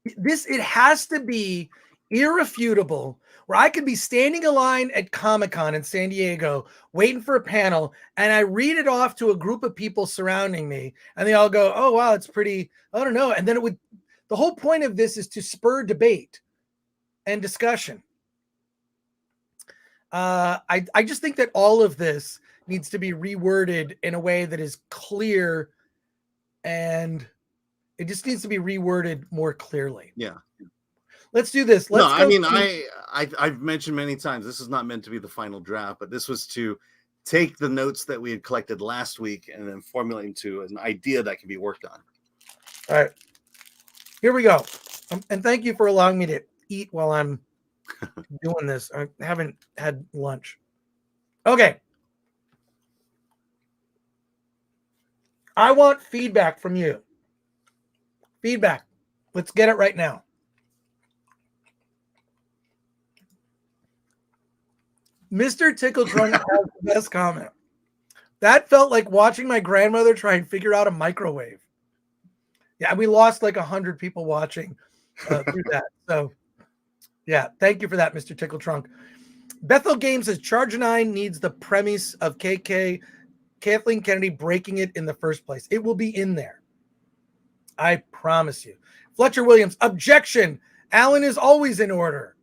It has to be irrefutable, where I could be standing in line at Comic-Con in San Diego waiting for a panel, and I read it off to a group of people surrounding me, and they all go, "Oh wow, it's pretty, I don't know." And then the whole point of this is to spur debate and discussion. I just think that all of this needs to be reworded in a way that is clear, and it just needs to be reworded more clearly. Yeah. Let's do this. I've mentioned many times, this is not meant to be the final draft, but this was to take the notes that we had collected last week and then formulate into an idea that can be worked on. All right. Here we go. And thank you for allowing me to eat while I'm doing this. I haven't had lunch. Okay. I want feedback from you. Feedback. Let's get it right now. Mr. Tickle Trunk has the best comment. That felt like watching my grandmother try and figure out a microwave. Yeah, we lost like 100 people watching through that. So, yeah, thank you for that, Mr. Tickle Trunk. Bethel Games says Charge 9 needs the premise of Kathleen Kennedy breaking it in the first place. It will be in there. I promise you. Fletcher Williams, objection. Alan is always in order.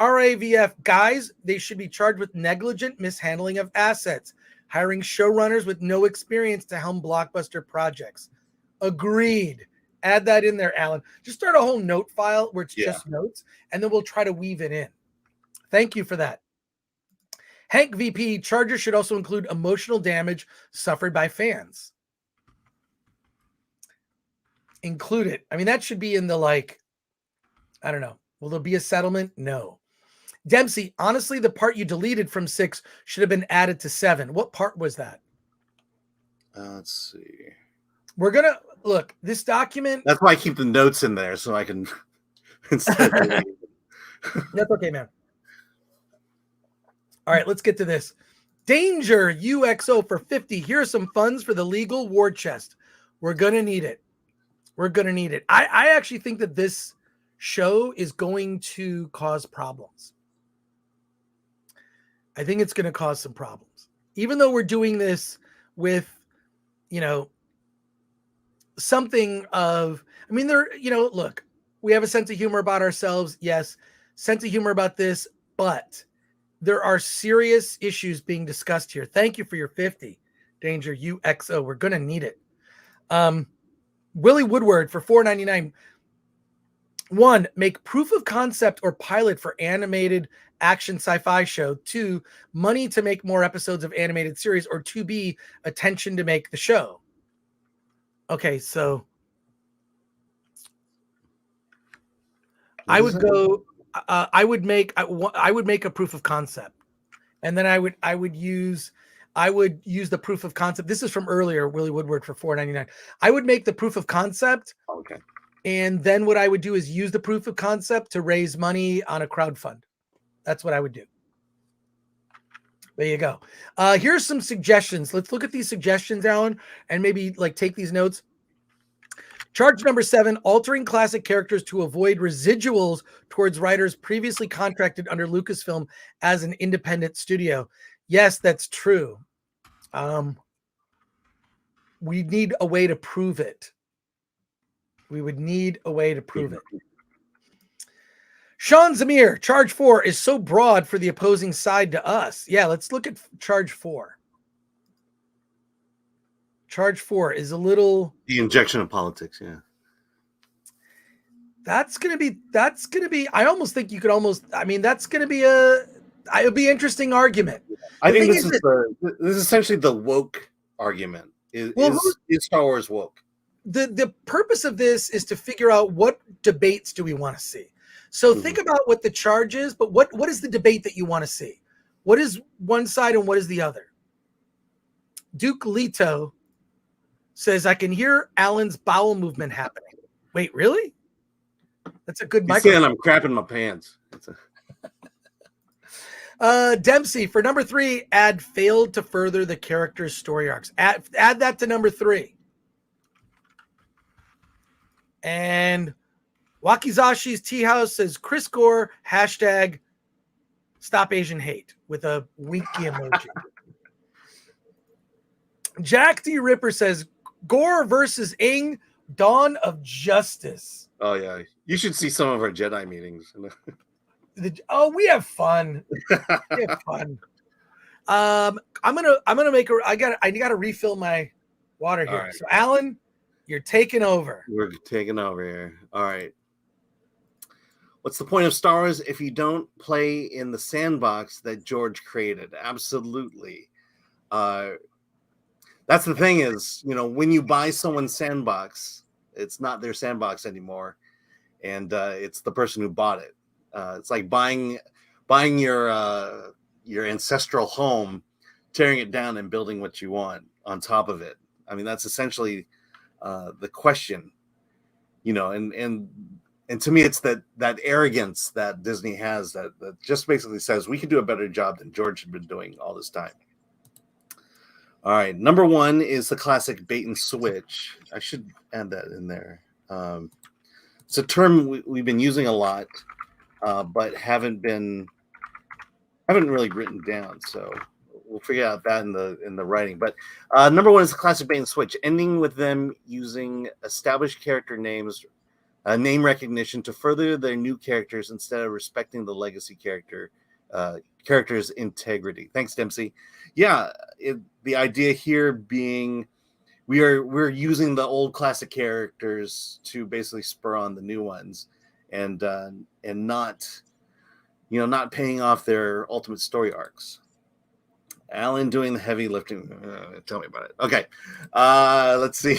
RAVF, guys, they should be charged with negligent mishandling of assets, hiring showrunners with no experience to helm blockbuster projects. Agreed. Add that in there, Alan. Just start a whole note file where it's just notes, and then we'll try to weave it in. Thank you for that. Hank VP, charges should also include emotional damage suffered by fans. Include it. I mean, that should be in the, like, I don't know. Will there be a settlement? No. Dempsey, honestly, the part you deleted from 6 should have been added to 7. What part was that? Let's see. We're going to look, this document. That's why I keep the notes in there so I can instead of That's okay, man. All right, let's get to this. Danger UXO for 50. Here are some funds for the legal war chest. We're going to need it. We're going to need it. I actually think that this show is going to cause problems. I think it's going to cause some problems. Even though we're doing this with, something of, look, we have a sense of humor about ourselves. Yes. Sense of humor about this, but there are serious issues being discussed here. Thank you for your 50, Danger UXO. We're going to need it. Willie Woodward for $4.99. 1, make proof of concept or pilot for animated action sci-fi show. 2, money to make more episodes of animated series. Or 2B, attention to make the show. Okay, so I would go. I would make a proof of concept, and then I would use the proof of concept. This is from earlier, Willie Woodward for $4.99. I would make the proof of concept. Okay. And then what I would do is use the proof of concept to raise money on a crowdfund. That's what I would do. There you go. Here's some suggestions. Let's look at these suggestions, Alan, and maybe take these notes. Charge number 7, altering classic characters to avoid residuals towards writers previously contracted under Lucasfilm as an independent studio. Yes, that's true. We need a way to prove it. We would need a way to prove it. Sean Zamir, charge 4 is so broad for the opposing side to us. Yeah, let's look at charge 4. Charge 4 is a little... The injection of politics, yeah. That's going to be, I almost think you could almost, that's going to be it'll be an interesting argument. I think this is essentially the woke argument. Is Star Wars woke? The purpose of this is to figure out what debates do we want to see. So think about what the charge is, but what is the debate that you want to see? What is one side and what is the other? Duke Leto says, I can hear Alan's bowel movement happening. Wait, really? That's a good microphone. I'm crapping my pants. Dempsey for number 3, add failed to further the character's story arcs. Add that to number 3. And Wakizashi's Tea House says Chris Gore # stop Asian hate with a winky emoji. Jack D. Ripper says Gore versus Aang, Dawn of Justice. Oh yeah, you should see some of our Jedi meetings. We have fun. We have fun. I'm gonna make I gotta refill my water here. Right. So Alan, you're taking over. We're taking over here. All right. What's the point of Star Wars if you don't play in the sandbox that George created? Absolutely. That's the thing is, when you buy someone's sandbox, it's not their sandbox anymore, and it's the person who bought it. It's like buying your ancestral home, tearing it down, and building what you want on top of it. I mean, that's essentially the question, and to me, it's that arrogance that Disney has that just basically says we can do a better job than George had been doing all this time. All right, number 1 is the classic bait and switch. I should add that in there. It's a term we've been using a lot, but haven't really written down. So we'll figure out that in the writing. But number 1 is the classic bait and switch, ending with them using established character names, name recognition to further their new characters instead of respecting the legacy character's integrity. Thanks, Dempsey. Yeah, the idea here being we're using the old classic characters to basically spur on the new ones, and not paying off their ultimate story arcs. Alan doing the heavy lifting. Tell me about it. Okay, let's see.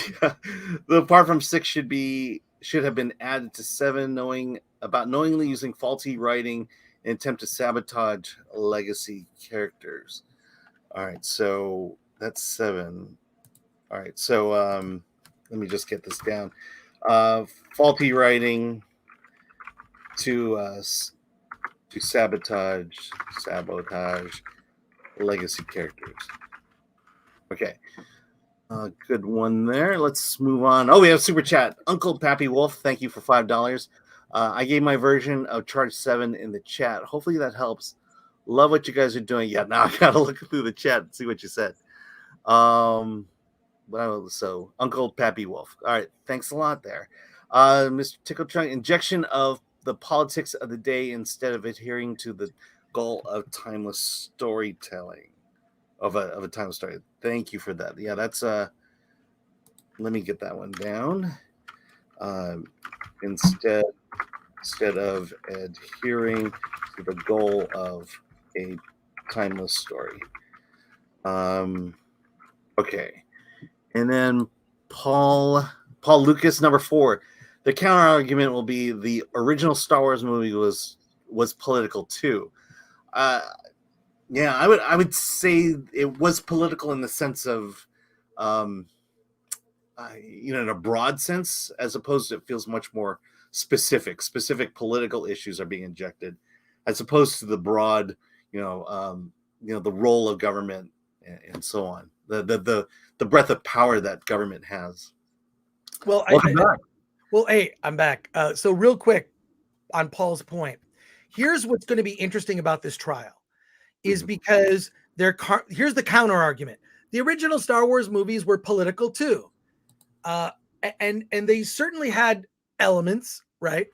The part from 6 should have been added to 7, knowing about knowingly using faulty writing in attempt to sabotage legacy characters. All right, so that's 7. All right, so let me just get this down. Faulty writing to sabotage legacy characters. Okay. Good one there. Let's move on. Oh, we have super chat. Uncle Pappy Wolf, thank you for $5. I gave my version of Charge 7 in the chat. Hopefully that helps. Love what you guys are doing. Yeah, now I gotta look through the chat and see what you said. So Uncle Pappy Wolf. All right, thanks a lot there. Mr. Tickle Trunk, injection of the politics of the day instead of adhering to the goal of timeless storytelling. Of a timeless story. Thank you for that. Yeah, that's let me get that one down. Instead of adhering to the goal of a timeless story. Okay. And then Paul Lucas, number 4. The counter argument will be the original Star Wars movie was political too. Yeah, I would say it was political in the sense of, in a broad sense, as opposed to it feels much more specific. Specific political issues are being injected, as opposed to the broad, the role of government and so on, the breadth of power that government has. Well, hey, I'm back. So real quick on Paul's point, here's what's going to be interesting about this trial. Is because here's the counter argument. The original Star Wars movies were political too. And they certainly had elements, right?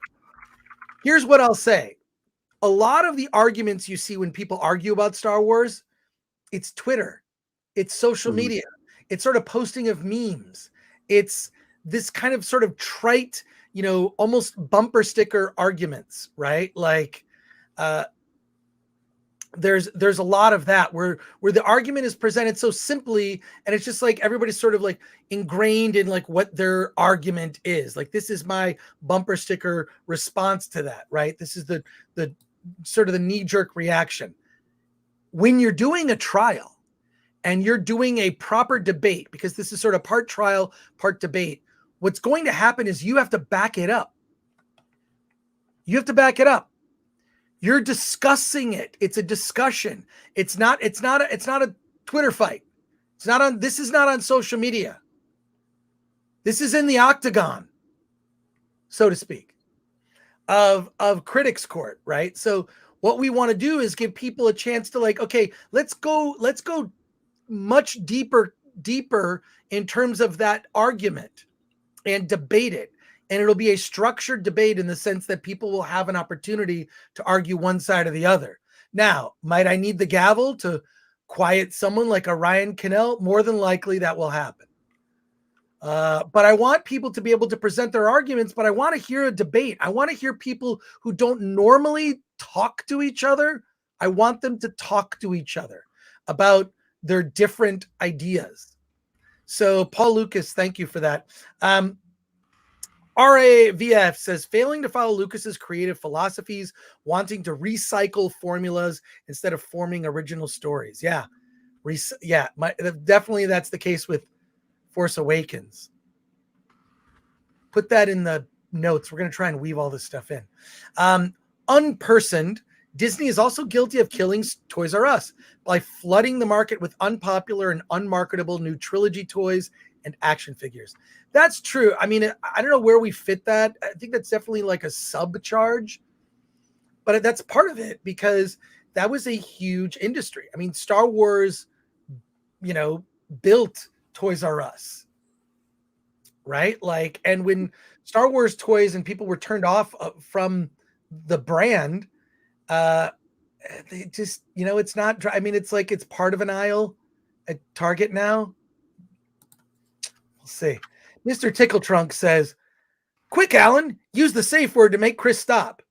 Here's what I'll say. A lot of the arguments you see when people argue about Star Wars, it's Twitter, it's social media, it's sort of posting of memes. It's this kind of sort of trite, almost bumper sticker arguments, right? Like, there's a lot of that where the argument is presented so simply, and it's just like everybody's sort of like ingrained in like what their argument is. Like, this is my bumper sticker response to that, right? This is the sort of the knee-jerk reaction. When you're doing a trial and you're doing a proper debate, because this is sort of part trial, part debate, what's going to happen is you have to back it up. You have to back it up. You're discussing it. It's a discussion. It's not a Twitter fight. This is not on social media. This is in the octagon, so to speak, of critics court, right? So what we want to do is give people a chance to like, okay, let's go much deeper in terms of that argument and debate it. And it'll be a structured debate in the sense that people will have an opportunity to argue one side or the other. Now, might I need the gavel to quiet someone like a Ryan Cannell? More than likely that will happen. But I want people to be able to present their arguments, but I want to hear a debate. I want to hear people who don't normally talk to each other. I want them to talk to each other about their different ideas. So Paul Lucas, thank you for that. RAVF says, failing to follow Lucas's creative philosophies, wanting to recycle formulas instead of forming original stories. Yeah. Definitely that's the case with Force Awakens. Put that in the notes. We're going to try and weave all this stuff in. Unpersoned, Disney is also guilty of killing Toys R Us by flooding the market with unpopular and unmarketable new trilogy toys and action figures. That's true. I mean, I don't know where we fit that. I think that's definitely like a subcharge, but that's part of it because that was a huge industry. I mean, Star Wars, built Toys R Us, right? Like, and when Star Wars toys and people were turned off from the brand, they just, it's not, I mean, it's like, it's part of an aisle at Target now. We'll see. Mr. Tickle Trunk says, quick, Alan, use the safe word to make Chris stop.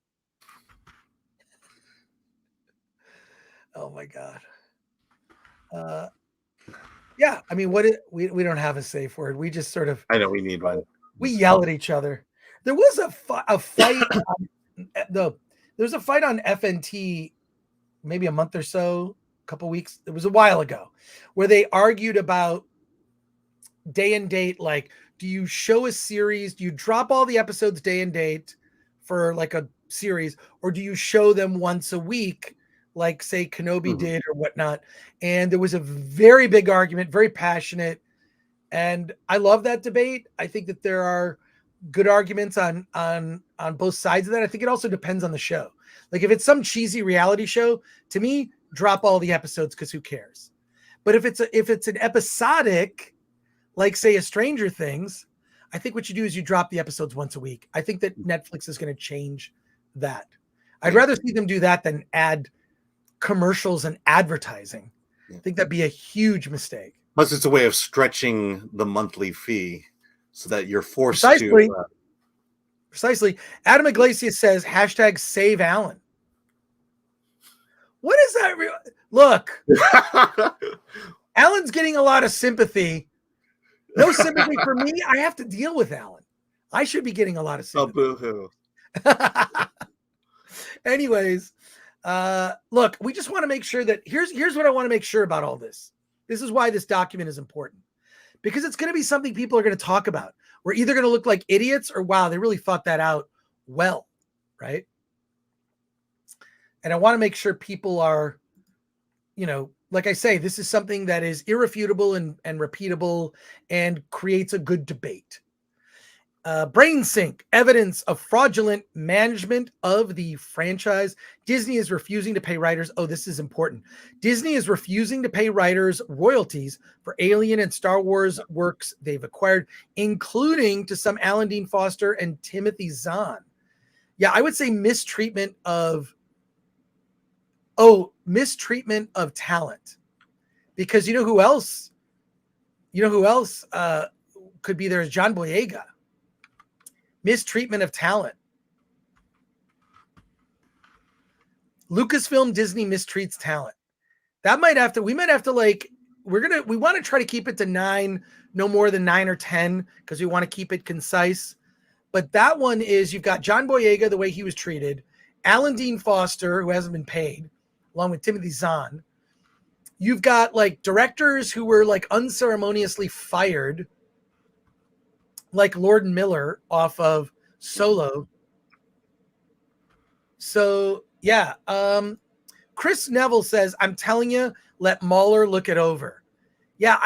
Oh my God. Yeah. I mean, we don't have a safe word. We just sort of, I know we need one. We yell at each other. There was a fight on there's a fight on FNT maybe a month or so, a couple weeks. It was a while ago where they argued about day and date. Like, do you show a series? Do you drop all the episodes day and date for like a series, or do you show them once a week, like say Kenobi did or whatnot? And there was a very big argument, very passionate. And I love that debate. I think that there are good arguments on both sides of that. I think it also depends on the show. Like if it's some cheesy reality show, to me, drop all the episodes because who cares? But if it's an episodic, like say a Stranger Things, I think what you do is you drop the episodes once a week. I think that Netflix is going to change that. I'd rather see them do that than add commercials and advertising. I think that'd be a huge mistake. Plus, it's a way of stretching the monthly fee so that you're forced to. Precisely. Adam Iglesias says, #save Alan. What is that? Look, Alan's getting a lot of sympathy. No sympathy for me. I have to deal with Alan. I should be getting a lot of sympathy. Oh, boo-hoo. Anyways, look, we just want to make sure that here's what I want to make sure about all this. This is why this document is important, because it's going to be something people are going to talk about. We're either going to look like idiots or, wow, they really thought that out well, right? And I want to make sure people are, like I say, this is something that is irrefutable and repeatable and creates a good debate. Brain Sync, evidence of fraudulent management of the franchise. Disney is refusing to pay writers. Oh, this is important. Disney is refusing to pay writers royalties for Alien and Star Wars works they've acquired, including to some Alan Dean Foster and Timothy Zahn. Yeah, I would say mistreatment of talent. Because you know who else could be there is John Boyega. Mistreatment of talent. Lucasfilm Disney mistreats talent. We might have to we want to try to keep it to 9, no more than 9 or 10, because we want to keep it concise. But that one is, you've got John Boyega, the way he was treated, Alan Dean Foster, who hasn't been paid, along with Timothy Zahn. You've got like directors who were like unceremoniously fired, like Lord Miller off of Solo. So yeah, Chris Neville says, I'm telling you, let Mahler look it over. Yeah,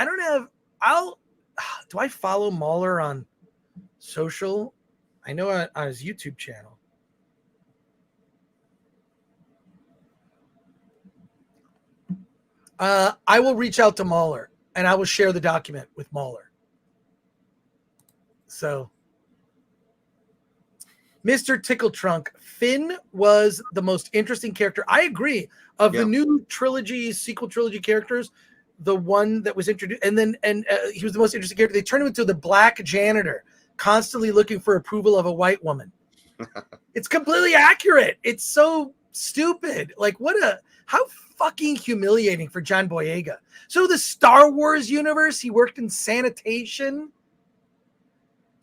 do I follow Mahler on social? I know on his YouTube channel. I will reach out to Mahler and I will share the document with Mahler. So, Mr. Tickle Trunk, Finn was the most interesting character. I agree. Of the new sequel trilogy characters, the one that was introduced, and he was the most interesting character. They turned him into the black janitor, constantly looking for approval of a white woman. It's completely accurate. It's so stupid. Like, how fucking humiliating for John Boyega. So the Star Wars universe, he worked in sanitation.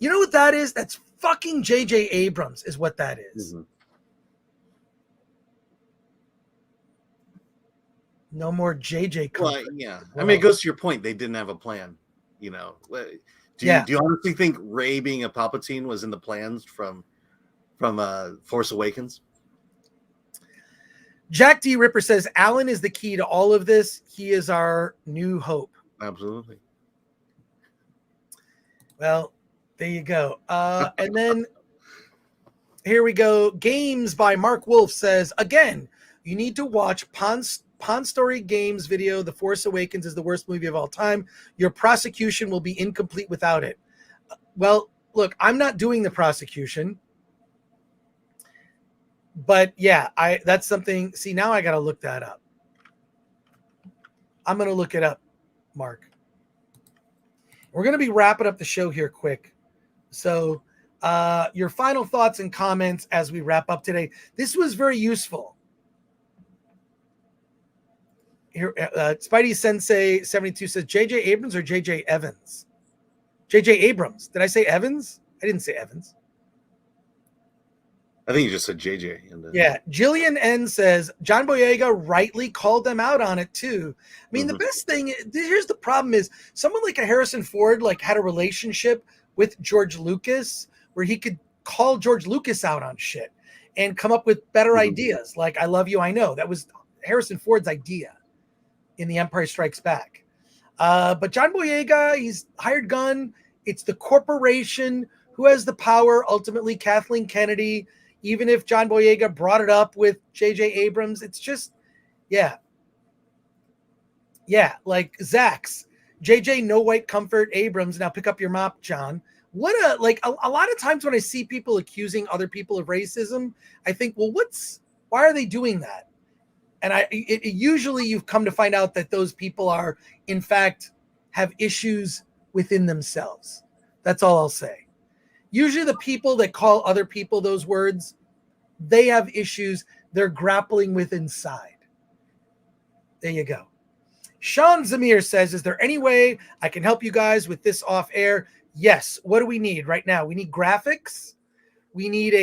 You know what that is? That's fucking J.J. Abrams is what that is. Mm-hmm. No more J.J. Well, yeah. I mean, it goes to your point. They didn't have a plan. Do you honestly think Rey being a Palpatine was in the plans from Force Awakens? Jack D. Ripper says, Alan is the key to all of this. He is our new hope. Absolutely. Well, there you go. And then here we go. Games by Mark Wolf says, again, you need to watch Pawn Story Games video. The Force Awakens is the worst movie of all time. Your prosecution will be incomplete without it. Well, look, I'm not doing the prosecution. But yeah, that's something. See, now I got to look that up. I'm going to look it up, Mark. We're going to be wrapping up the show here quick. So your final thoughts and comments as we wrap up today. This was very useful. Here, Spidey Sensei 72 says, J.J. Abrams or J.J. Evans? J.J. Abrams. Did I say Evans? I didn't say Evans. I think you just said JJ. Yeah, Jillian N says John Boyega rightly called them out on it too. I mean, the best thing, here's the problem is someone like a Harrison Ford like had a relationship with George Lucas where he could call George Lucas out on shit and come up with better ideas. Like I Love You, I Know. That was Harrison Ford's idea in The Empire Strikes Back. But John Boyega, he's hired gun. It's the corporation who has the power, ultimately Kathleen Kennedy. Even if John Boyega brought it up with J.J. Abrams, it's just, yeah, like Zach's. J.J. No White Comfort Abrams, now pick up your mop, John. What a lot of times when I see people accusing other people of racism, I think, well, why are they doing that? And usually you've come to find out that those people are, in fact, have issues within themselves. That's all I'll say. Usually the people that call other people those words, they have issues they're grappling with inside. There you go. Sean Zamir says, is there any way I can help you guys with this off air? Yes. What do we need right now? We need graphics. We need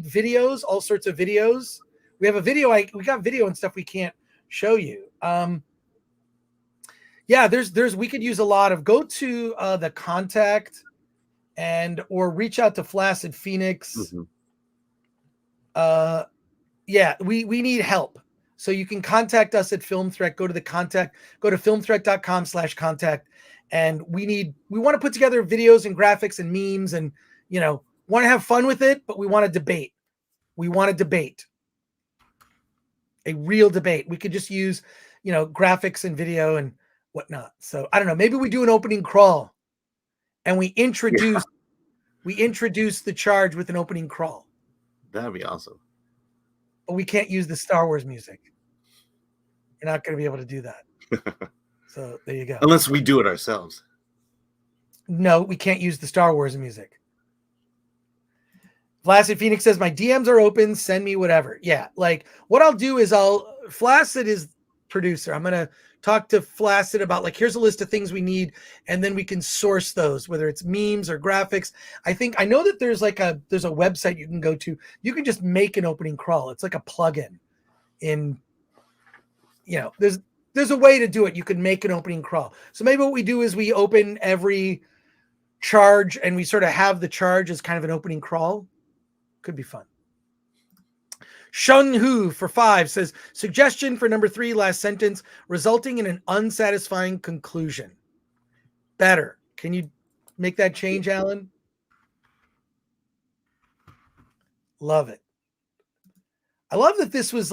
videos, all sorts of videos. We have a video. We got video and stuff we can't show you. Yeah, we could use a lot of, go to the contact or reach out to Flaccid Phoenix. Yeah, we need help. So you can contact us at Film Threat. Go to the contact, go to filmthreat.com/contact. And we want to put together videos and graphics and memes and, want to have fun with it, but we want to debate. We want to debate. A real debate. We could just use, graphics and video and whatnot. So I don't know. Maybe we do an opening crawl and we introduce the charge with an opening crawl. That'd be awesome. But we can't use the Star Wars music. You're not going to be able to do that. So there you go. Unless we do it ourselves. No, we can't use the Star Wars music. Flaccid Phoenix says, my DMs are open. Send me whatever. Yeah. Like what I'll do is Flaccid is producer. I'm going to talk to Flaccid about here's a list of things we need. And then we can source those, whether it's memes or graphics. I know that there's there's a website you can go to. You can just make an opening crawl. It's like a plugin there's a way to do it. You can make an opening crawl. So maybe what we do is we open every charge and we sort of have the charge as kind of an opening crawl. Could be fun. Shun Hu for 5 says, suggestion for number 3, last sentence, resulting in an unsatisfying conclusion. Better. Can you make that change, Alan? Love it. I love that this was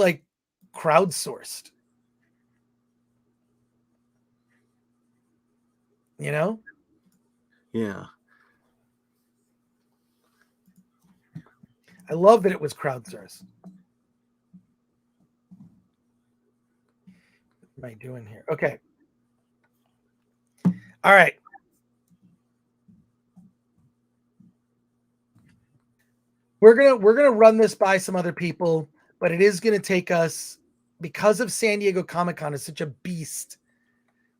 crowdsourced. Yeah. I love that it was crowdsourced. What am I doing here? Okay. All right. We're gonna run this by some other people, but it is gonna take us, because of San Diego Comic-Con is such a beast.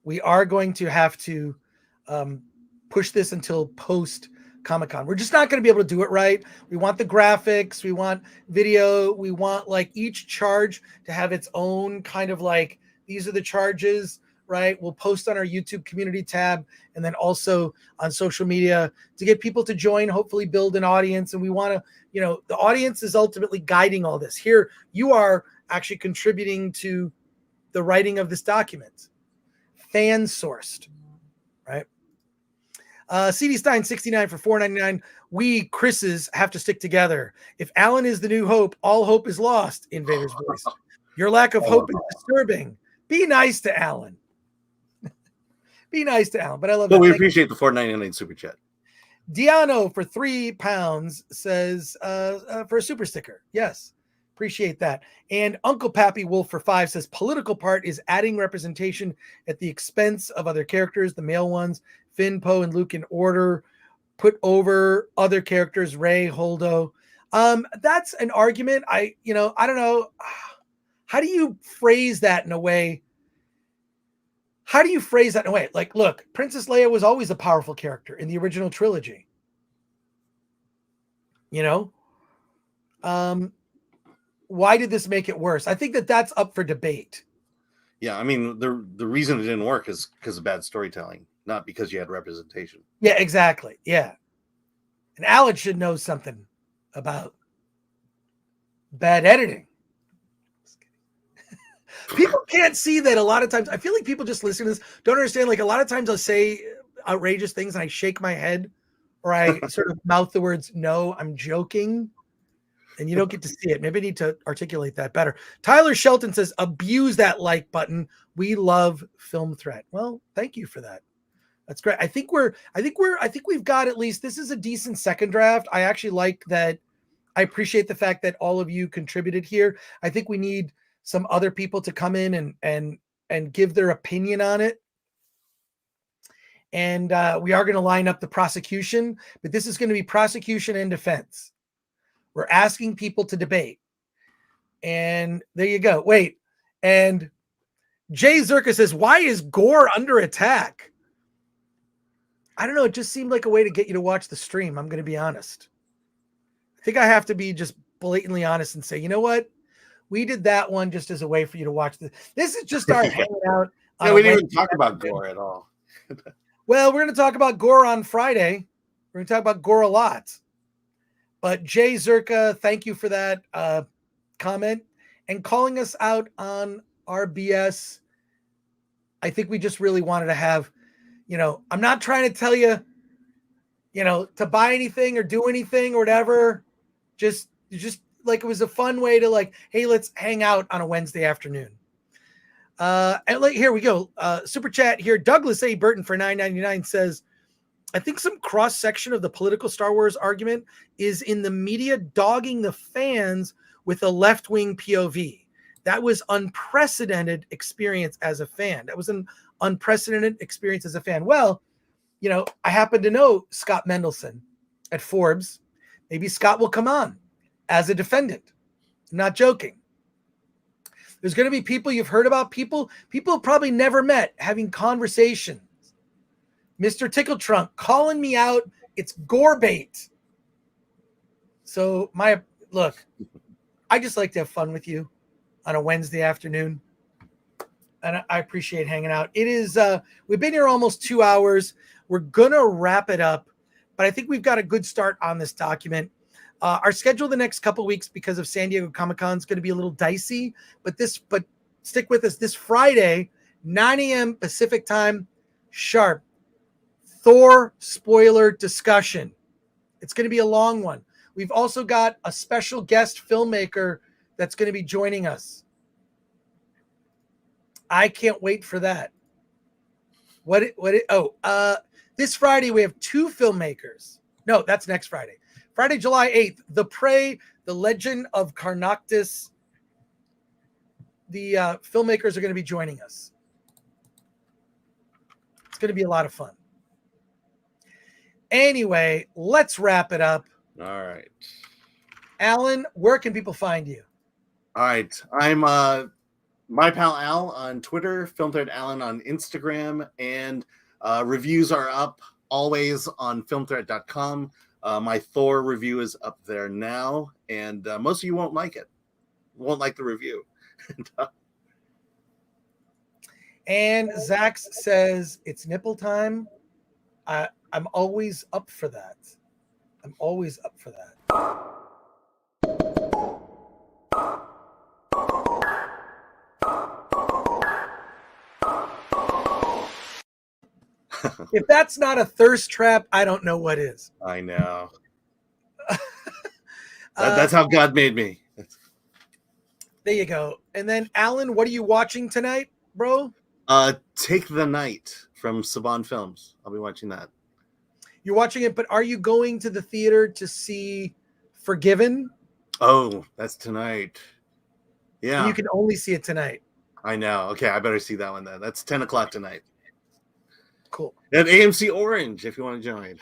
We are going to have to push this until post Comic-Con. We're just not going to be able to do it right. We want the graphics, we want video, we want each charge to have its own kind of these are the charges, right? We'll post on our YouTube community tab and then also on social media to get people to join, hopefully build an audience. And we want to, the audience is ultimately guiding all this. Here, you are actually contributing to the writing of this document. Fan sourced, right? CD Stein 69 for $4.99. We Chris's have to stick together. If Alan is the new hope, all hope is lost. Invader's voice. Your lack of hope is disturbing. Be nice to Alan. Be nice to Alan. But I love that. We appreciate the $4.99 super chat. Diano for £3 says for a super sticker. Yes. Appreciate that. And Uncle Pappy Wolf for 5 says political part is adding representation at the expense of other characters, the male ones, Finn, Poe, and Luke in order, put over other characters, Rey, Holdo. That's an argument. I don't know. How do you phrase that in a way? Look, Princess Leia was always a powerful character in the original trilogy. Why did this make it worse? I think that that's up for debate. Yeah, I mean, the reason it didn't work is because of bad storytelling, not because you had representation. Yeah, exactly. Yeah. And Alan should know something about bad editing. People can't see that a lot of times. I feel like people just listen to this don't understand. Like a lot of times I'll say outrageous things and I shake my head or I sort of mouth the words, no, I'm joking. And you don't get to see it. Maybe I need to articulate that better. Tyler Shelton says, abuse that like button. We love Film Threat. Well, thank you for that. That's great. I think we've got at least, this is a decent second draft. I actually like that. I appreciate the fact that all of you contributed here. I think we need some other people to come in and give their opinion on it. And we are going to line up the prosecution, but this is going to be prosecution and defense. We're asking people to debate. And there you go. Wait. And Jay Zerka says, why is Gore under attack? I don't know. It just seemed like a way to get you to watch the stream. I'm going to be honest. I think I have to be just blatantly honest and say, you know what? We did that one just as a way for you to watch this. This is just our hanging out. Yeah, we didn't even talk about Gore at all. Well, we're going to talk about Gore on Friday. We're going to talk about Gore a lot. But Jay Zerka, thank you for that comment and calling us out on our BS. I think we just really wanted to have, I'm not trying to tell you, to buy anything or do anything or whatever. Just like it was a fun way to like, hey, let's hang out on a Wednesday afternoon. And like, here we go. Super chat here. Douglas A. Burton for $9.99 says, I think some cross section of the political Star Wars argument is in the media dogging the fans with a left-wing POV. That was unprecedented experience as a fan. That was an unprecedented experience as a fan. Well, I happen to know Scott Mendelson at Forbes. Maybe Scott will come on as a defendant. I'm not joking. There's going to be people you've heard about, people probably never met, having conversations. Mr. Tickle Trunk calling me out. It's Gore bait. So look, I just like to have fun with you on a Wednesday afternoon. And I appreciate hanging out. It is, we've been here almost 2 hours. We're going to wrap it up, but I think we've got a good start on this document. Our schedule the next couple of weeks because of San Diego Comic-Con is going to be a little dicey, but stick with us this Friday, 9 a.m. Pacific time, sharp. Thor spoiler discussion. It's going to be a long one. We've also got a special guest filmmaker that's going to be joining us. I can't wait for that. This Friday we have 2 filmmakers. No, that's next Friday. Friday, July 8th, The Prey, The Legend of Carnoctis. The filmmakers are going to be joining us. It's going to be a lot of fun. Anyway, let's wrap it up. All right. Alan, where can people find you? All right. I'm my pal Al on Twitter, FilmThread Alan on Instagram, and reviews are up always on filmthread.com. My Thor review is up there now, and most of you won't like it. Won't like the review. And Zach says it's nipple time. I'm always up for that. I'm always up for that. If that's not a thirst trap, I don't know what is. I know. That's how God made me. There you go. And then, Alan, what are you watching tonight, bro? Take the Night from Saban Films. I'll be watching that. You're watching it, but are you going to the theater to see Forgiven? Oh, that's tonight. Yeah. And you can only see it tonight. I know. Okay, I better see that one then. That's 10 o'clock tonight. Cool. And AMC Orange, if you want to join.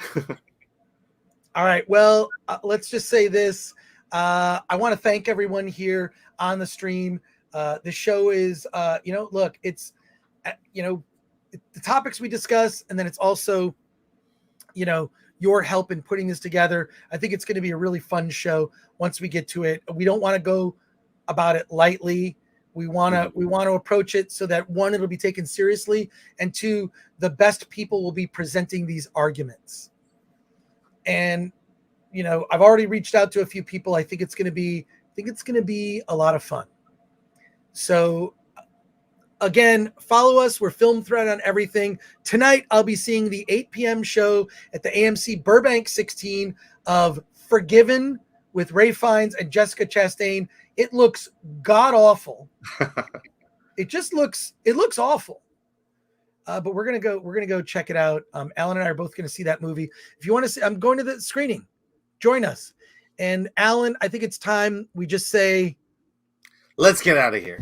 All right. Well, let's just say this. I want to thank everyone here on the stream. The show is, look, it's, the topics we discuss, and then it's also, your help in putting this together. I think it's going to be a really fun show once we get to it. We don't want to go about it lightly. We want to approach it so that, one, it'll be taken seriously, and two, the best people will be presenting these arguments. And, you know, I've already reached out to a few people. I think it's going to be a lot of fun. So again, follow us. We're Film Thread on everything. Tonight, I'll be seeing the 8 p.m. show at the AMC Burbank 16 of Forgiven with Ray Fiennes and Jessica Chastain. It looks god awful. It looks awful. But we're gonna go check it out. Alan and I are both gonna see that movie. If you want to see, I'm going to the screening. Join us. And Alan, I think it's time we just say, let's get out of here.